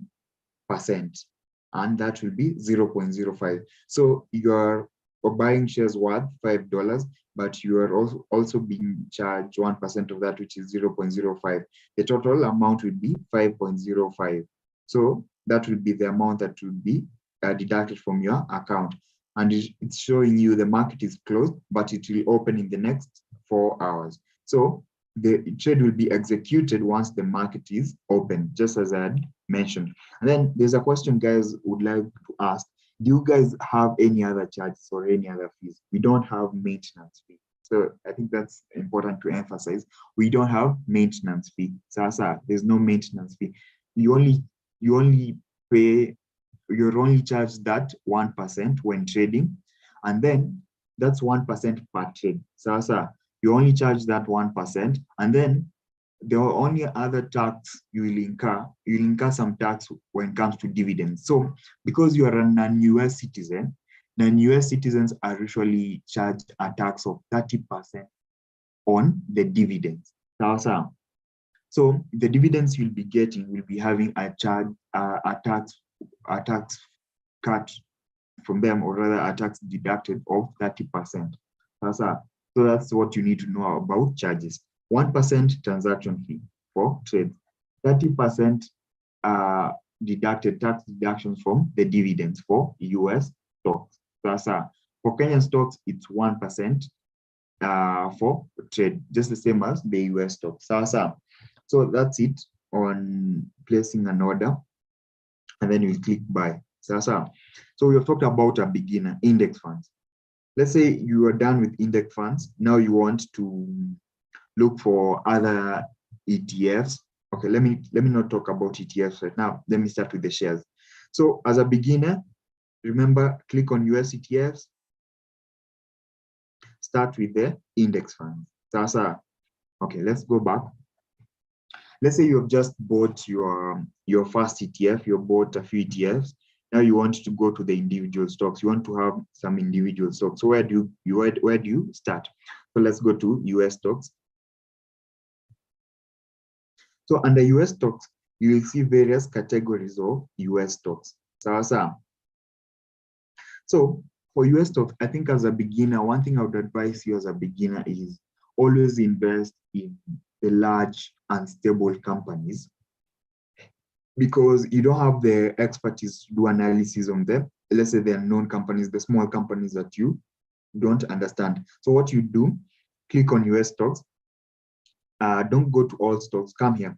and that will be 0.05. So you're buying shares worth $5, but you are also being charged 1% of that, which is 0.05. The total amount will be 5.05. So that will be the amount that will be deducted from your account. and it's showing you the market is closed, but it will open in the next 4 hours. So the trade will be executed once the market is open, just as I had mentioned. And then there's a question guys would like to ask. Do you guys have any other charges or any other fees? We don't have maintenance fee. So I think that's important to emphasize. We don't have maintenance fee. Sasa, there's no maintenance fee. You only pay, you're only charged that 1% when trading, and then that's 1% per trade. Sasa, you only charge that 1%, and then the only other tax you'll incur some tax when it comes to dividends. So because you are a non-US citizen, non-US citizens are usually charged a tax of 30% on the dividends. So the dividends you'll be getting will be having a tax cut from them, or rather a tax deducted of 30%. So that's what you need to know about charges. 1% transaction fee for trades, 30% deducted tax deductions from the dividends for US stocks. For Kenyan stocks, it's 1% for trade, just the same as the US stocks. So that's it on placing an order, and then you click buy. So we have talked about a beginner index funds. Let's say you are done with index funds. Now you want to look for other ETFs. Okay, let me not talk about ETFs right now. Let me start with the shares. So as a beginner, remember, click on US ETFs. Start with the index funds. Okay, let's go back. Let's say you have just bought your first ETF. You bought a few ETFs. Now you want to go to the individual stocks. You want to have some individual stocks. So where do you start? So let's go to US stocks. So under US stocks, you will see various categories of US stocks. So for US stocks, I think as a beginner, one thing I would advise you as a beginner is always invest in the large and stable companies, because you don't have the expertise to do analysis on them. Let's say they're known companies, the small companies that you don't understand. So what you do, click on US stocks. Don't go to all stocks. Come here.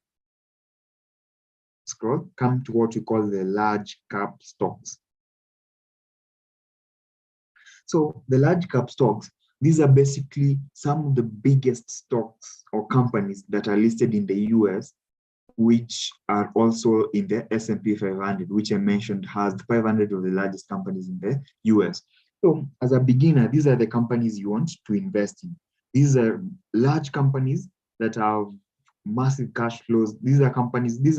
Scroll. Come to what we call the large cap stocks. So the large cap stocks, these are basically some of the biggest stocks or companies that are listed in the US, which are also in the S&P 500, which I mentioned has 500 of the largest companies in the US. So as a beginner, these are the companies you want to invest in. These are large companies that have massive cash flows. These are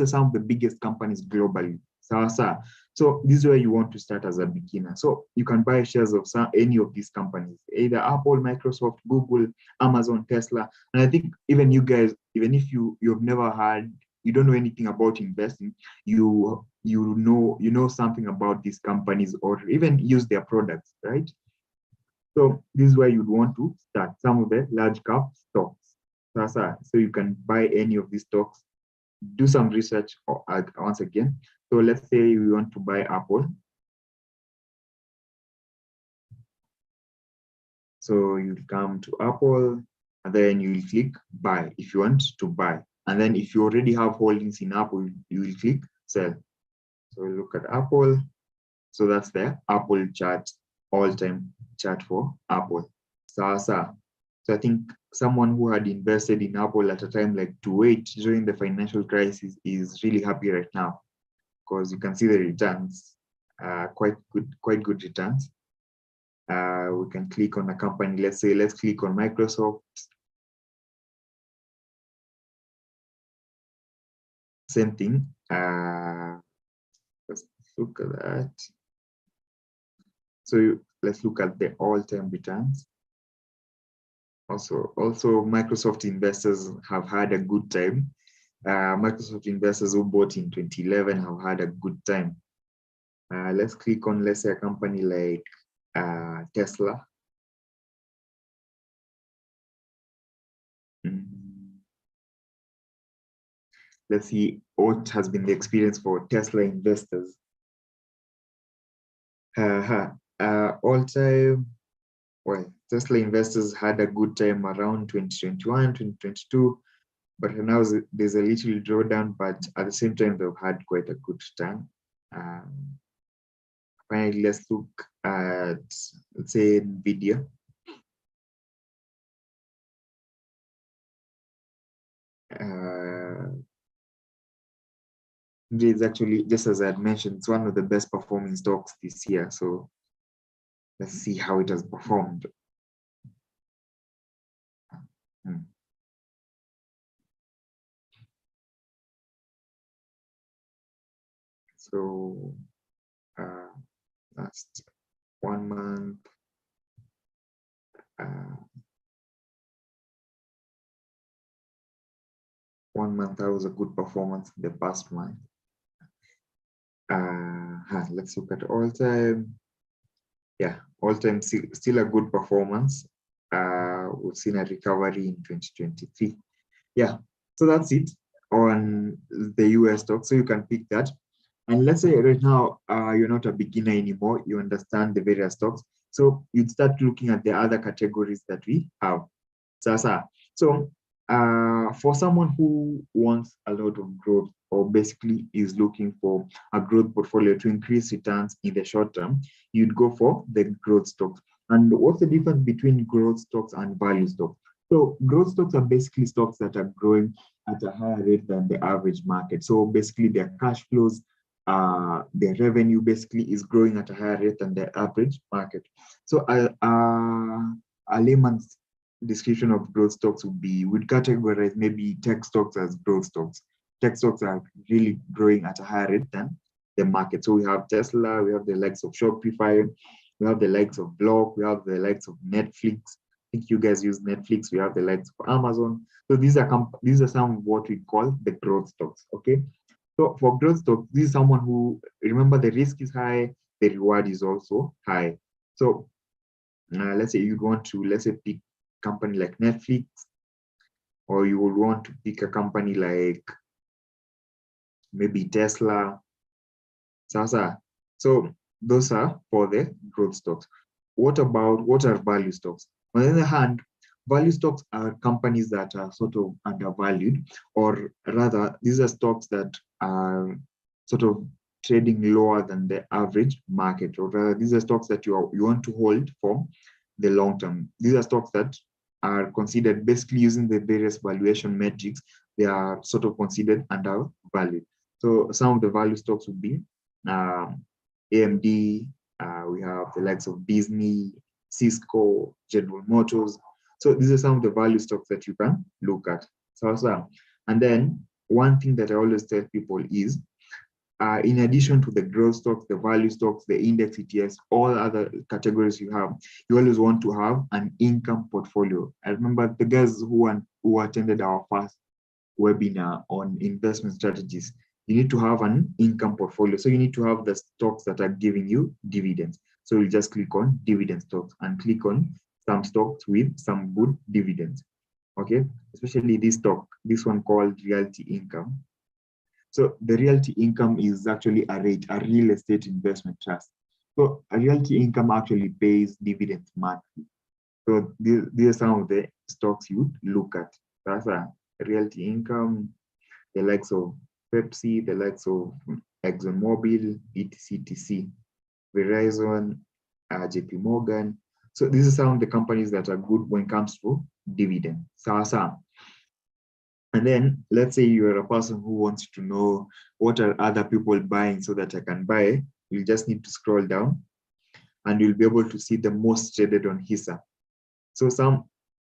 some of the biggest companies globally. So this is where you want to start as a beginner. So you can buy shares of any of these companies, either Apple, Microsoft, Google, Amazon, Tesla. And I think even you guys, even if you've never had, you don't know anything about investing, you know something about these companies, or even use their products, right? So this is where you'd want to start, some of the large cap stocks. So you can buy any of these stocks, do some research once again. So let's say we want to buy Apple. So you come to Apple, and then you will click buy if you want to buy. And then if you already have holdings in Apple, you will click sell. So look at Apple. So that's the Apple chart, all-time chart for Apple. So I think someone who had invested in Apple at a time like 2008 during the financial crisis is really happy right now, because you can see the returns, quite good returns. We can click on a company. Let's click on Microsoft. Same thing. Let's look at that. So let's look at the all-time returns. Also, Microsoft investors have had a good time. Microsoft investors who bought in 2011 have had a good time. Let's click on, let's say, a company like Tesla. Let's see what has been the experience for Tesla investors. all-time, well, Tesla investors had a good time around 2021, 2022, but now there's a little drawdown, but at the same time, they've had quite a good return. Finally, let's look at, let's say, NVIDIA. It's actually, just as I had mentioned, it's one of the best performing stocks this year. So let's see how it has performed. So last 1 month, 1 month, that was a good performance in the past month. Let's look at all time. Yeah, all time still a good performance. We've seen a recovery in 2023. Yeah, so that's it on the US stock. So you can pick that. And let's say right now, you're not a beginner anymore. You understand the various stocks. So you'd start looking at the other categories that we have. So for someone who wants a lot of growth, or basically is looking for a growth portfolio to increase returns in the short term, you'd go for the growth stocks. And what's the difference between growth stocks and value stocks? So growth stocks are basically stocks that are growing at a higher rate than the average market. So basically their cash flows, their revenue basically is growing at a higher rate than the average market. So a layman's description of growth stocks would categorize maybe tech stocks as growth stocks. Tech stocks are really growing at a higher rate than the market. So we have Tesla, we have the likes of Shopify, we have the likes of Block, we have the likes of Netflix. I think you guys use Netflix. We have the likes of Amazon. So these are some of what we call the growth stocks. Okay. So for growth stocks, this is someone who, remember, the risk is high, the reward is also high. So let's say you want to, let's say, pick a company like Netflix, or you would want to pick a company like maybe Tesla. So those are for the growth stocks. What are value stocks? On the other hand, value stocks are companies that are sort of undervalued, or rather, these are stocks that are sort of trading lower than the average market, or rather, these are stocks that you want to hold for the long term. These are stocks that are considered, basically using the various valuation metrics, they are sort of considered undervalued. So some of the value stocks would be AMD, we have the likes of Disney, Cisco, General Motors. So these are some of the value stocks that you can look at. And then one thing that I always tell people is, in addition to the growth stocks, the value stocks, the index ETFs, all other categories you always want to have an income portfolio. I remember the guys who attended our first webinar on investment strategies. You need to have an income portfolio. So you need to have the stocks that are giving you dividends. So you just click on dividend stocks and click on some stocks with some good dividends. Okay, especially this one called realty income. So the realty income is actually a real estate investment trust. So a realty income actually pays dividends monthly. So these are some of the stocks you would look at. That's a realty income, the likes of Pepsi, the likes of ExxonMobil, etc., Verizon, JP Morgan. So these are some of the companies that are good when it comes to dividend. And then let's say you're a person who wants to know what are other people buying so that I can buy. You just need to scroll down and you'll be able to see the most traded on Hisa. So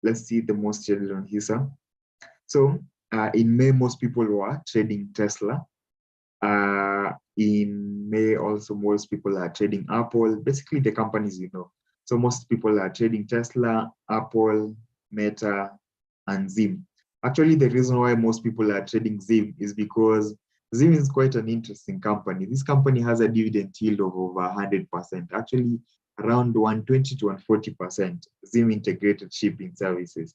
let's see the most traded on Hisa. So in May, most people were trading Tesla. In May, also most people are trading Apple, basically the companies you know. So most people are trading Tesla, Apple, Meta, and Zim. Actually, the reason why most people are trading Zim is because Zim is quite an interesting company. This company has a dividend yield of over 100%, actually around 120 to 140%. Zim integrated shipping services.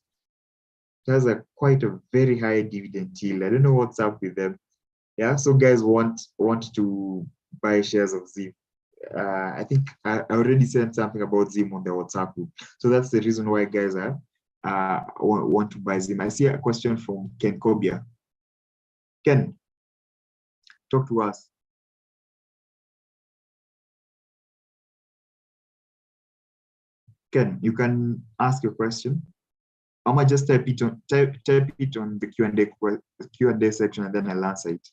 It has quite a very high dividend yield. I don't know what's up with them. Yeah, so guys want to buy shares of Zim. I think I already said something about Zim on the WhatsApp group. So that's the reason why guys are want to buy Zim. I see a question from Ken Kobia. Ken, talk to us. Ken, you can ask your question. I might just type it on the Q&A section, and then I'll answer it.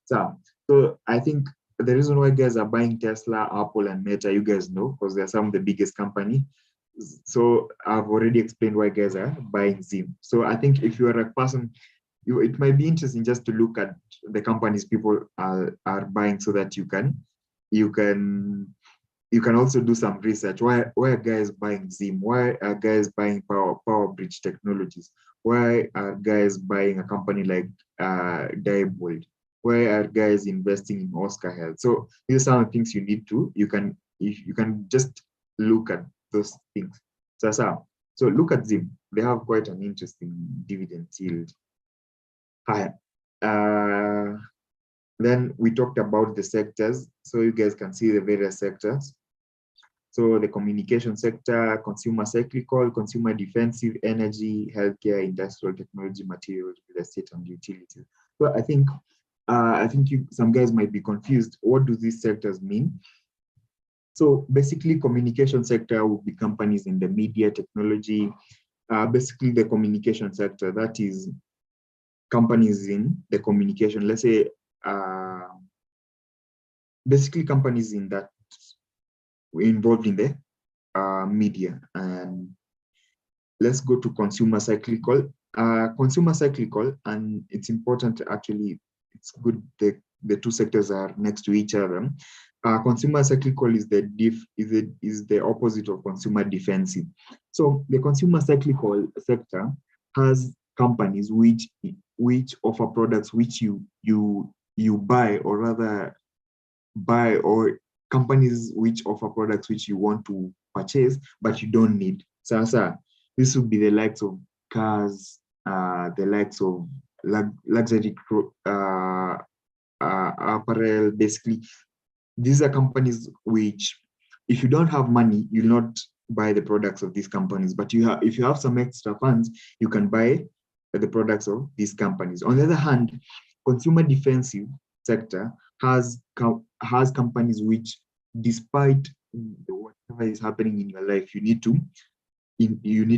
So I think the reason why guys are buying Tesla, Apple, and Meta, you guys know, because they're some of the biggest company. So I've already explained why guys are buying Zim. So I think if you are a person, it might be interesting just to look at the companies people are buying, so that you can also do some research. Why are guys buying Zim? Why are guys buying PowerBridge Technologies? Why are guys buying a company like Diebold? Why are guys investing in Oscar Health? So these are some things you can just look at those things. So look at Zim. They have quite an interesting dividend yield. Then we talked about the sectors. So you guys can see the various sectors. So the communication sector, consumer cyclical, consumer defensive, energy, healthcare, industrial technology, materials, real estate, and utilities. So I think some guys might be confused. What do these sectors mean? So basically, communication sector will be companies in the media, technology. Basically, the communication sector, that is companies in the communication. Let's say, basically companies in that involved in the media. And let's go to consumer cyclical. Consumer cyclical, and it's important actually. It's good the two sectors are next to each other. Consumer cyclical is the opposite of consumer defensive. So the consumer cyclical sector has companies which offer products which you buy, or rather buy, or companies which offer products which you want to purchase but you don't need. So this would be the likes of cars, the likes of luxury apparel. Basically, these are companies which, if you don't have money, you'll not buy the products of these companies. But if you have some extra funds, you can buy the products of these companies. On the other hand, consumer defensive sector has companies which, despite whatever is happening in your life, you need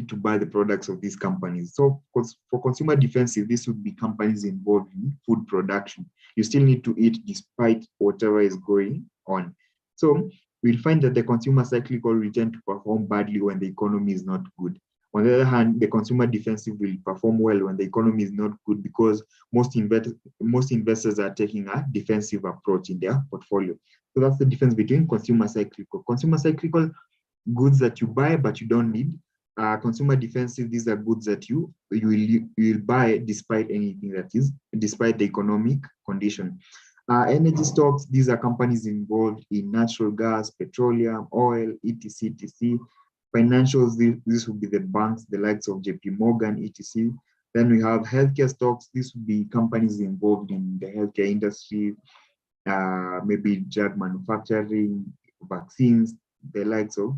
to buy the products of these companies. So for consumer defensive, this would be companies involved in food production. You still need to eat despite whatever is going on. So we'll find that the consumer cyclical will tend to perform badly when the economy is not good. On the other hand, the consumer defensive will perform well when the economy is not good, because most investors are taking a defensive approach in their portfolio. So that's the difference between consumer cyclical. Consumer cyclical, goods that you buy but you don't need. Consumer defensive, these are goods that you will buy despite the economic condition. Energy stocks, these are companies involved in natural gas, petroleum, oil, etc. Financials, this would be the banks, the likes of JP Morgan, etc. Then we have healthcare stocks. This would be companies involved in the healthcare industry, maybe drug manufacturing, vaccines, the likes of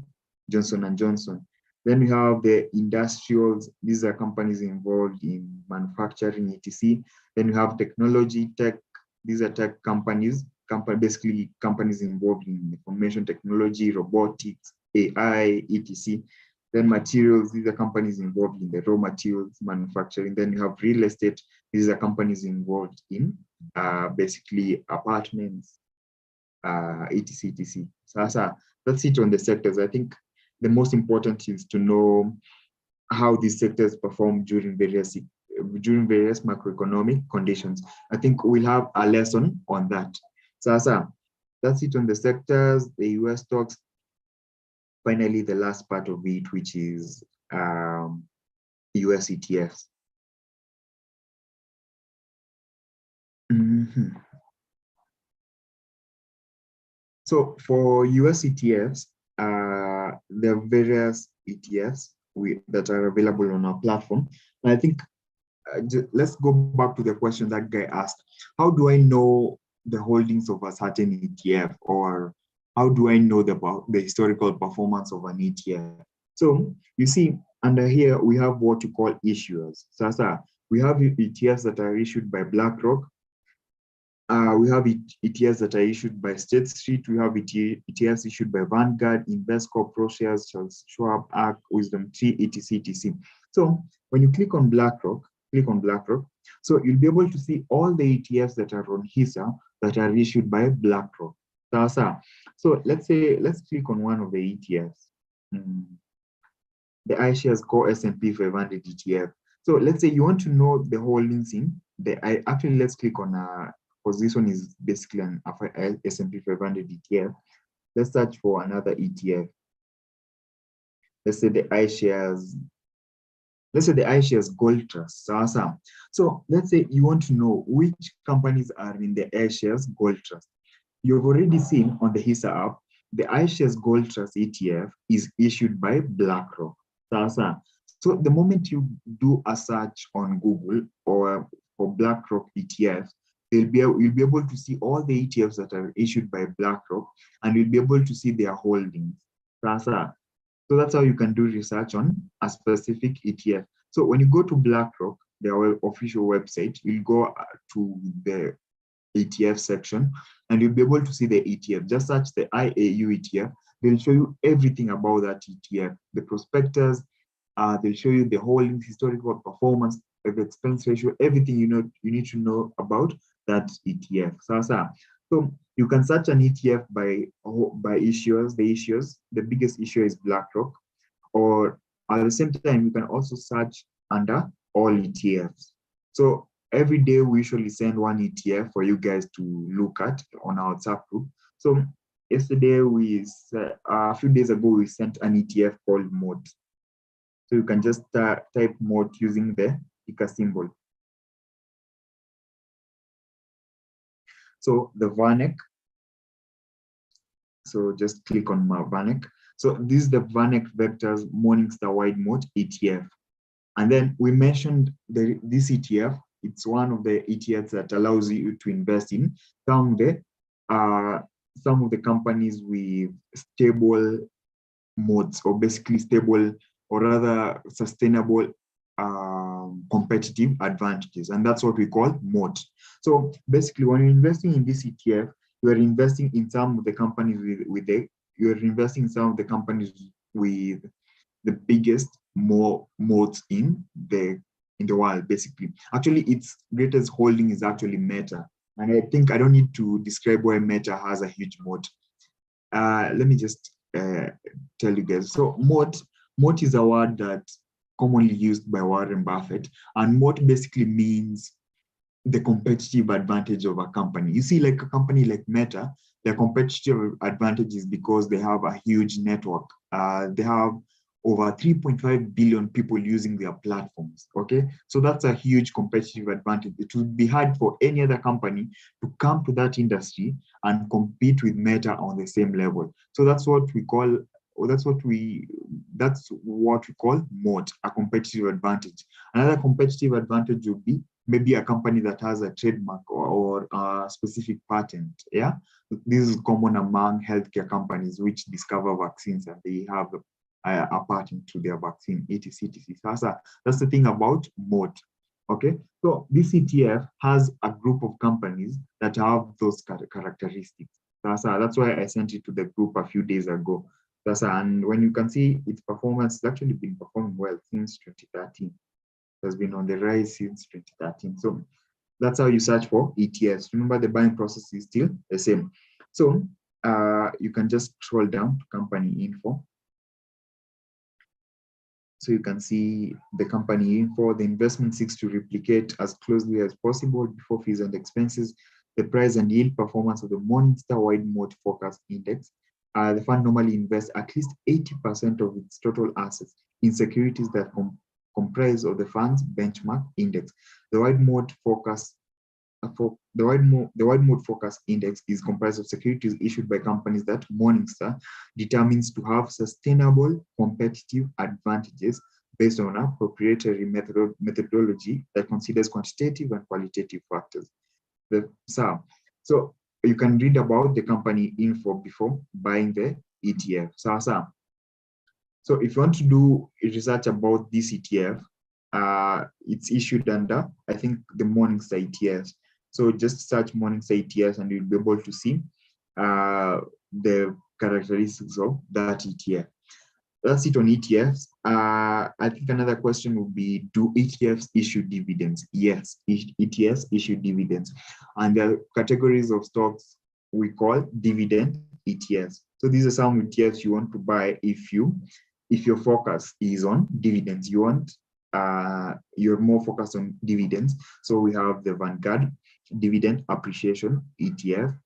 Johnson and Johnson. Then we have the industrials. These are companies involved in manufacturing, etc. Then we have technology, tech. These are tech companies, basically companies involved in information technology, robotics, AI, etc. Then materials, these are companies involved in the raw materials manufacturing. Then you have real estate. These are companies involved in basically apartments, etc. So that's it on the sectors. I think the most important is to know how these sectors perform during various macroeconomic conditions. I think we'll have a lesson on that. So that's it on the sectors, the US stocks. Finally, the last part of it, which is US ETFs. So for US ETFs, there are various ETFs that are available on our platform. And I think let's go back to the question that guy asked. How do I know the holdings of a certain ETF, or how do I know the historical performance of an ETF? So you see, under here, we have what you call issuers. Sasa, we have ETFs that are issued by BlackRock. We have ETFs that are issued by State Street. We have ETFs issued by Vanguard, Invesco, ProShares, Charles Schwab, ARK, Wisdom Tree, etc., etc. So when you click on BlackRock, so you'll be able to see all the ETFs that are on Hisa that are issued by BlackRock. So let's click on one of the ETFs. The iShares Core S&P 500 ETF. So let's say you want to know the holdings in actually let's click on because this one is basically an S&P 500 ETF. Let's search for another ETF. Let's say the iShares Gold Trust. So let's say you want to know which companies are in the iShares Gold Trust. You've already seen on the Hisa app, the iShares Gold Trust ETF is issued by BlackRock. So the moment you do a search on Google or for BlackRock ETFs, you'll be able to see all the ETFs that are issued by BlackRock, and you'll be able to see their holdings. So that's how you can do research on a specific ETF. So when you go to BlackRock, their official website, you'll go to the ETF section, and you'll be able to see the ETF. Just search the IAU ETF. They'll show you everything about that ETF, the prospectus. They'll show you the holdings, historical performance, the expense ratio, everything you need to know about that ETF. So you can search an ETF by issuers. The biggest issuer is BlackRock, or at the same time, you can also search under all ETFs. So every day we usually send one ETF for you guys to look at on our WhatsApp group. So yesterday, a few days ago, we sent an ETF called MOD. So you can just type MOD using the ticker symbol. So the VANEC. So just click on my VANEC. So this is the VANEC Vectors Morningstar Wide Mode ETF. And then we mentioned this ETF. It's one of the ETFs that allows you to invest in some of the companies with stable modes, or basically stable, or rather sustainable competitive advantages, and that's what we call mode. So basically, when you're investing in this ETF, you are investing in some of the companies you're investing in some of the companies with the biggest modes in the world, basically. Actually, its greatest holding is actually Meta. And I think I don't need to describe why Meta has a huge moat. Let me just tell you guys. So moat is a word that's commonly used by Warren Buffett. And moat basically means the competitive advantage of a company. You see, like a company like Meta, their competitive advantage is because they have a huge network. They have over 3.5 billion people using their platforms, okay? So that's a huge competitive advantage. It would be hard for any other company to come to that industry and compete with Meta on the same level. So that's what we call, moat, a competitive advantage. Another competitive advantage would be maybe a company that has a trademark or a specific patent, yeah? This is common among healthcare companies which discover vaccines, and they have a patent to their vaccine, etc. That's the thing about moat. Okay, so this ETF has a group of companies that have those characteristics. That's why I sent it to the group a few days ago. And when you can see its performance, it's actually been performing well since 2013. It has been on the rise since 2013. So that's how you search for ETFs. Remember, the buying process is still the same. So you can just scroll down to company info. So you can see the company info. The investment seeks to replicate as closely as possible before fees and expenses the price and yield performance of the Morningstar Wide Mode Forecast Index. The fund normally invests at least 80% of its total assets in securities that comprise of the fund's benchmark index. The Wide Mode Forecast Index is comprised of securities issued by companies that Morningstar determines to have sustainable competitive advantages based on a proprietary methodology that considers quantitative and qualitative factors. So you can read about the company info before buying the ETF. So if you want to do research about this ETF, it's issued under, I think, the Morningstar ETFs. So just search Morningstar ETFs and you'll be able to see the characteristics of that ETF. That's it on ETFs. I think another question would be, do ETFs issue dividends? Yes, ETFs issue dividends. And there are categories of stocks we call dividend ETFs. So these are some ETFs you want to buy if your focus is on dividends. You're more focused on dividends. So we have the Vanguard Dividend Appreciation ETF.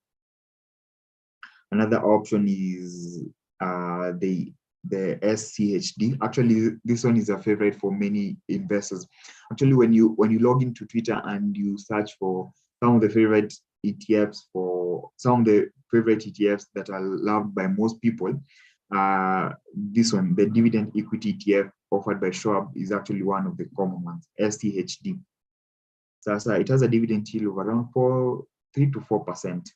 Another option is the SCHD. Actually, this one is a favorite for many investors. Actually, when you log into Twitter and you search for some of the favorite ETFs that are loved by most people, this one, the dividend equity ETF offered by Schwab, is actually one of the common ones, SCHD. So it has a dividend yield of around 3 to 4%.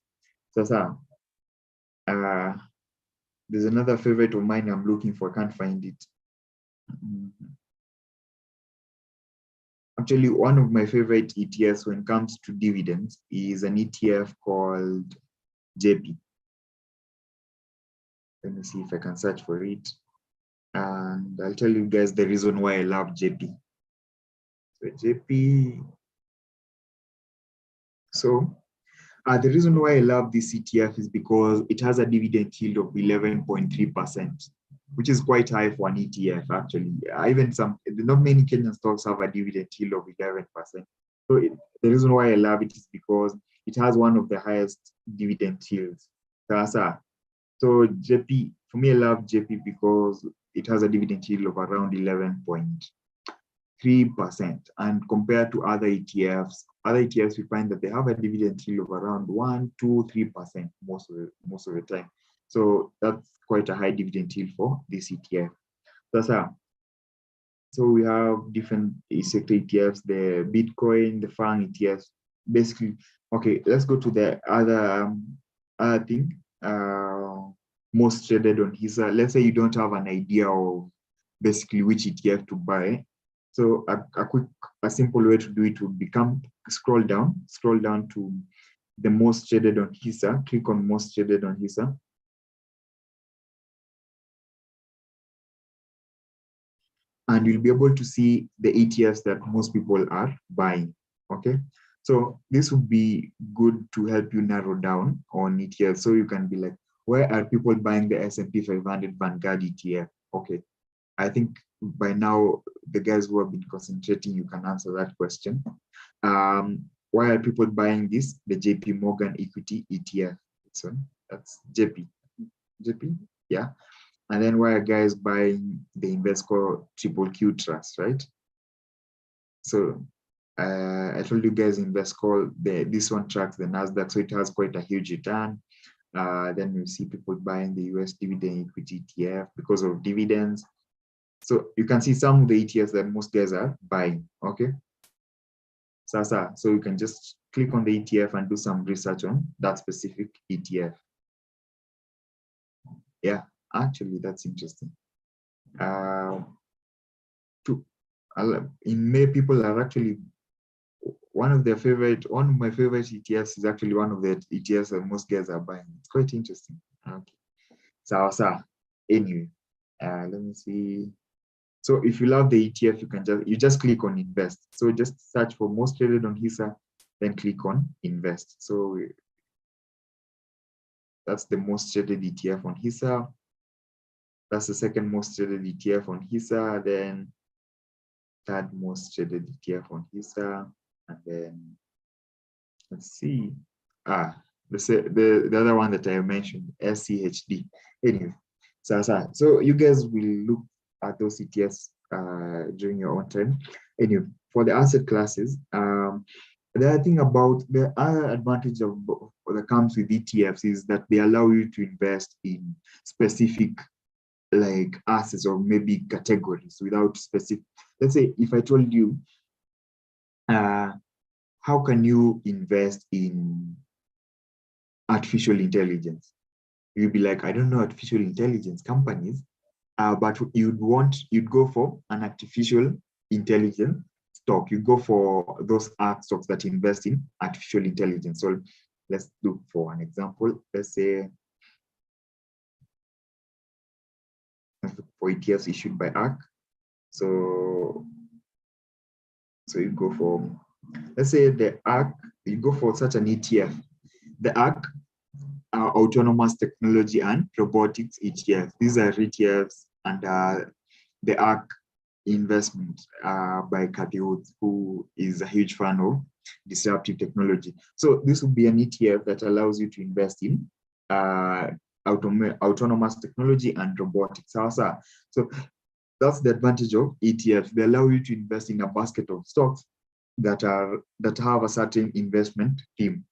There's another favorite of mine I'm looking for, I can't find it. Actually, one of my favorite ETFs when it comes to dividends is an ETF called JP. Let me see if I can search for it. And I'll tell you guys the reason why I love JP. So JP. So the reason why I love this ETF is because it has a dividend yield of 11.3%, which is quite high for an ETF, actually. Not many Kenyan stocks have a dividend yield of 11%. So the reason why I love it is because it has one of the highest dividend yields. So JP, for me, I love JP because it has a dividend yield of around 11.3%. And compared to other ETFs, we find that they have a dividend yield of around 1%, 2%, 3% most of the time. So that's quite a high dividend yield for this ETF. So we have different sector ETFs, the Bitcoin, the FANG ETFs. Basically, okay, let's go to the other thing. Most traded on Hisa. Let's say you don't have an idea of basically which ETF to buy. So a simple way to do it would become scroll down to the most traded on Hisa, click on most traded on Hisa. And you'll be able to see the ETFs that most people are buying, okay? So this would be good to help you narrow down on ETFs. So you can be like, where are people buying the S&P 500 Vanguard ETF? Okay, I think by now, the guys who have been concentrating, you can answer that question. Why are people buying this? The JP Morgan Equity ETF. So that's JP, yeah. And then why are guys buying the Invesco Triple Q Trust, right? So I told you guys Invesco, this one tracks the Nasdaq, so it has quite a huge return. Then we see people buying the US Dividend Equity ETF because of dividends. So you can see some of the ETFs that most guys are buying, okay? So you can just click on the ETF and do some research on that specific ETF. Yeah, actually, that's interesting. In May, people are actually, one of my favorite ETFs is actually one of the ETFs that most guys are buying. It's quite interesting. Okay. So anyway, let me see. So if you love the ETF, you just click on invest. So just search for most traded on Hisa, then click on invest. So that's the most traded ETF on Hisa. That's the second most traded ETF on Hisa. Then third most traded ETF on Hisa. And then let's see. The other one that I mentioned, SCHD. Anyway, so you guys will look at those ETFs during your own time. Anyway, for the asset classes, the other advantage that comes with ETFs is that they allow you to invest in specific like assets or maybe categories without specific. Let's say if I told you, how can you invest in artificial intelligence? You'd be like, I don't know artificial intelligence companies, but you'd go for an artificial intelligence stock. You go for those art stocks that invest in artificial intelligence. So let's look for an example. Let's say for ETFs issued by ARC. So you go for, let's say the ARC, you go for such an ETF. The ARC Autonomous Technology and Robotics ETF. These are ETFs under the ARC investment by Kathy Woods, who is a huge fan of disruptive technology. So this would be an ETF that allows you to invest in autonomous technology and robotics. So that's the advantage of ETFs. They allow you to invest in a basket of stocks that have a certain investment theme.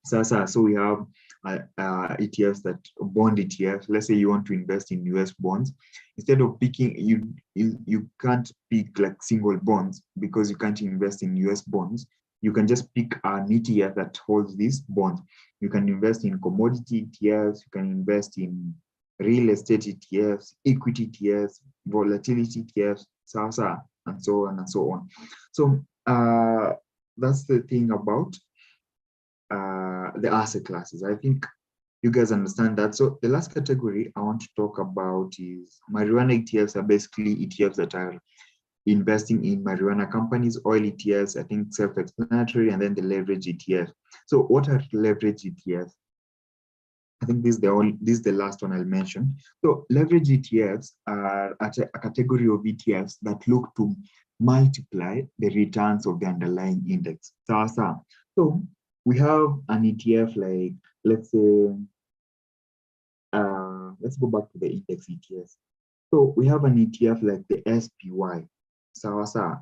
So we have ETFs, that bond ETFs. Let's say you want to invest in US bonds. Instead of picking, you can't pick like single bonds because you can't invest in US bonds. You can just pick an ETF that holds these bonds. You can invest in commodity ETFs. You can invest in real estate ETFs, equity ETFs, volatility ETFs, and so on and so on. So that's the thing about the asset classes. I think you guys understand that. So the last category I want to talk about is marijuana ETFs. Are basically ETFs that are investing in marijuana companies. Oil ETFs, I think self-explanatory, and then the leverage ETF. So what are leverage ETFs? I think this is the last one I'll mention. So leverage ETFs are a category of ETFs that look to multiply the returns of the underlying index. So we have an ETF like, let's say, let's go back to the index ETFs. So we have an ETF like the SPY,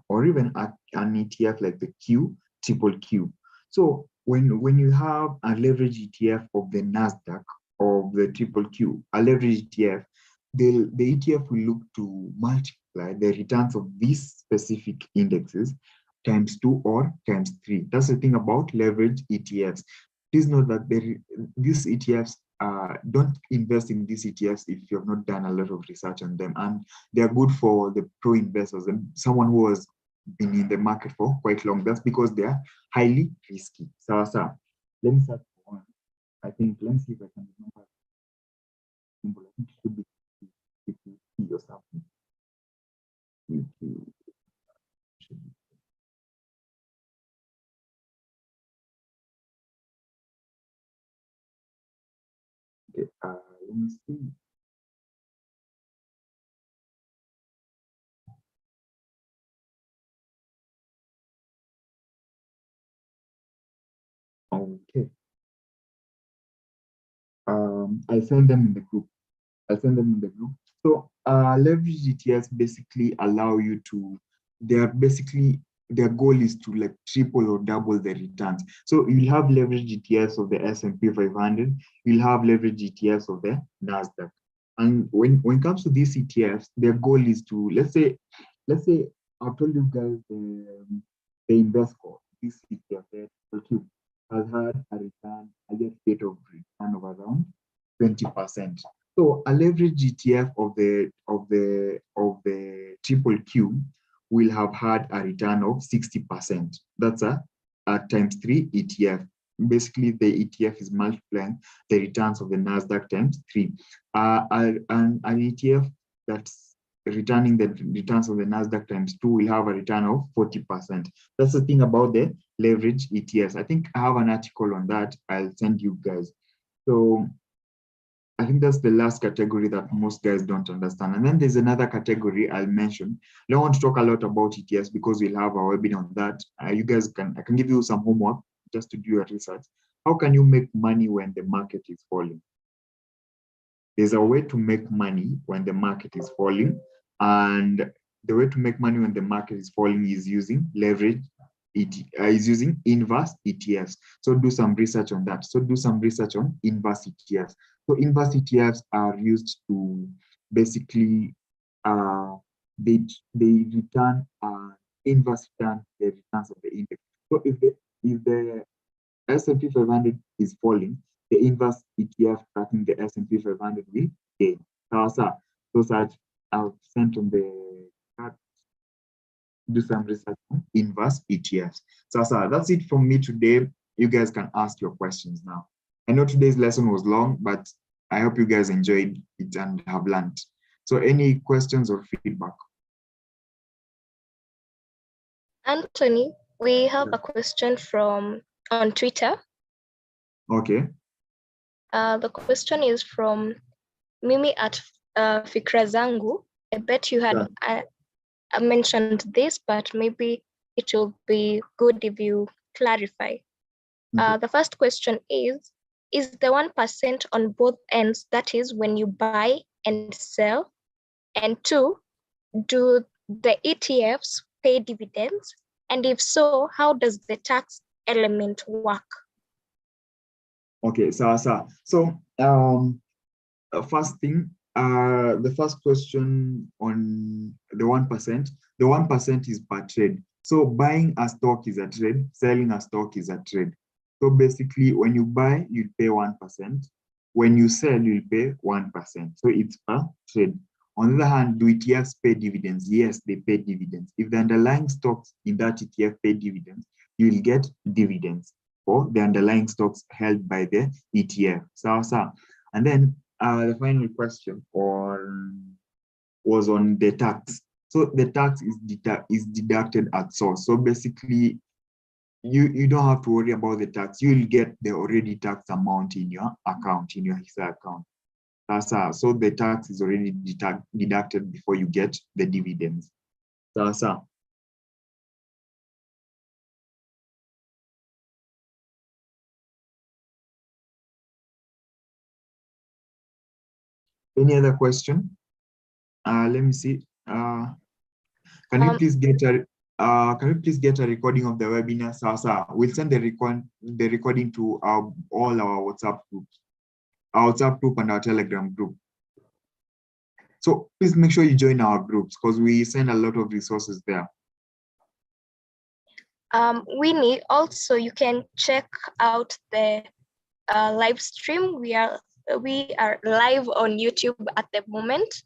or even an ETF like the QQQ. So when you have a leverage ETF of the NASDAQ or the QQQ, a leverage ETF, the ETF will look to multiply the returns of these specific indexes times 2 or times 3. That's the thing about leverage ETFs. Please note that these ETFs, don't invest in these ETFs if you have not done a lot of research on them, and they are good for the pro investors and someone who has been in the market for quite long. That's because they are highly risky. So let me start for one. I think, let me see if I can remember. I think it should be QQQ or something. Okay, let me see. Okay. I send them in the group. So leverage ETFs basically allow you to, their goal is to like triple or double the returns. So you'll have leverage ETFs of the S&P 500, you'll have leverage ETFs of the NASDAQ. And when it comes to these ETFs, their goal is to, let's say I've told you guys the Invesco, this ETF, the Q, has had a return, a year rate of return of around 20%. So a leverage ETF of the QQQ will have had a return of 60%. That's a times 3 ETF. Basically, the ETF is multiplying the returns of the NASDAQ times 3. An ETF that's returning the returns of the NASDAQ times 2 will have a return of 40%. That's the thing about the leverage ETFs. I think I have an article on that. I'll send you guys. So I think that's the last category that most guys don't understand. And then there's another category I'll mention. I don't want to talk a lot about ETFs because we'll have a webinar on that. You guys I can give you some homework just to do your research. How can you make money when the market is falling? There's a way to make money when the market is falling. And the way to make money when the market is falling is using leverage, is using inverse ETFs. So do some research on that. So do some research on inverse ETFs. So inverse ETFs are used to basically they return inverse return the returns of the index. So if the S&P 500 is falling, the inverse ETF tracking the S&P 500 will gain. So those are I've sent on the card, do some research on inverse ETFs. So that's it from me today. You guys can ask your questions now. I know today's lesson was long, but I hope you guys enjoyed it and have learned. So any questions or feedback? Anthony, we have a question from on Twitter. Okay. The question is from Mimi at Fikra Zangu. I bet you had mentioned this, but maybe it will be good if you clarify. The first question is the 1% on both ends, that is when you buy and sell? And 2, do the ETFs pay dividends? And if so, how does the tax element work? Okay, so first thing, the first question on the 1%, the 1% is per trade. So buying a stock is a trade, selling a stock is a trade. So basically, when you buy, you pay 1%. When you sell, you pay 1%. So it's per trade. On the other hand, do ETFs pay dividends? Yes, they pay dividends. If the underlying stocks in that ETF pay dividends, you will get dividends for the underlying stocks held by the ETF. So, and then the final question was on the tax. So the tax is deducted at source. So basically, you don't have to worry about the tax. You will get the already tax amount in your account, in your Hisa account. So the tax is already deducted before you get the dividends. Any other question? Let me see. Can you please get a recording of the webinar? We'll send the recording to all our WhatsApp groups, our WhatsApp group and our Telegram group. So please make sure you join our groups because we send a lot of resources there. Winnie, also you can check out the live stream. We are live on YouTube at the moment.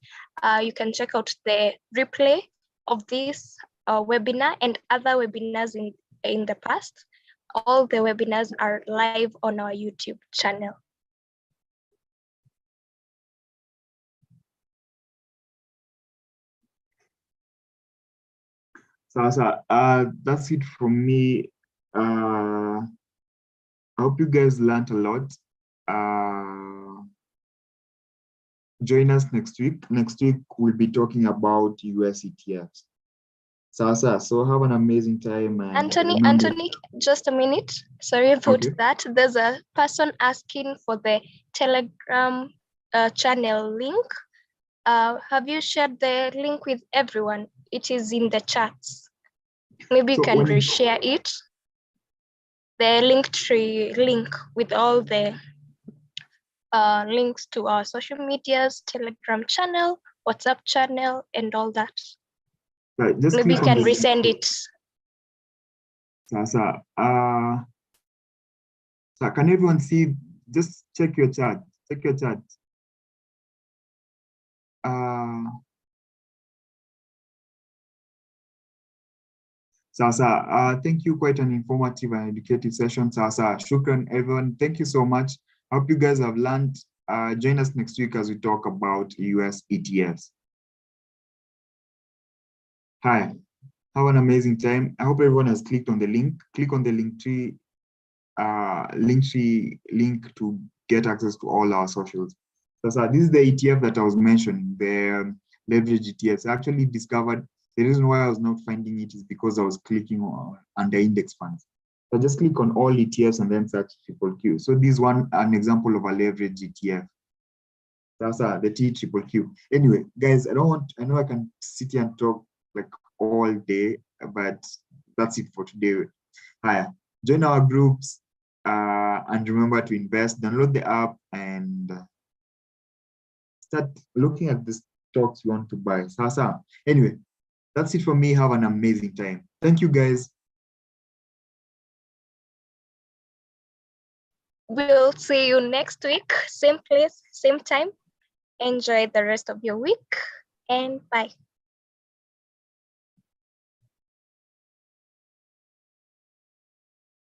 You can check out the replay of this webinar and other webinars in the past. All the webinars are live on our YouTube channel. That's it from me. I hope you guys learned a lot. Join us next week. Next week, we'll be talking about US ETFs. So have an amazing time. And Anthony, just a minute. Sorry about that. There's a person asking for the Telegram channel link. Have you shared the link with everyone? It is in the chats. Maybe you can reshare it. The Linktree link with all the links to our social medias, Telegram channel, WhatsApp channel, and all that. Right, just maybe you can resend it. Can everyone see? Just check your chat. Check your chat. Thank you. Quite an informative and educative session. Shukran, everyone. Thank you so much. I hope you guys have learned. Join us next week as we talk about US ETFs. Hi, have an amazing time. I hope everyone has clicked on the link. Click on the Linktree link to get access to all our socials. This is the ETF that I was mentioning, the leverage ETFs. I actually discovered the reason why I was not finding it is because I was clicking on under index funds. So just click on all ETFs and then search QQQ. So this one, an example of a leverage ETF. That's the TQQQ. Anyway, guys, I know I can sit here and talk like all day, but that's it for today. Hi, join our groups and remember to invest, download the app and start looking at this stocks you want to buy. Sasa, anyway, that's it for me. Have an amazing time. Thank you, guys. We'll see you next week, same place, same time. Enjoy the rest of your week, and bye.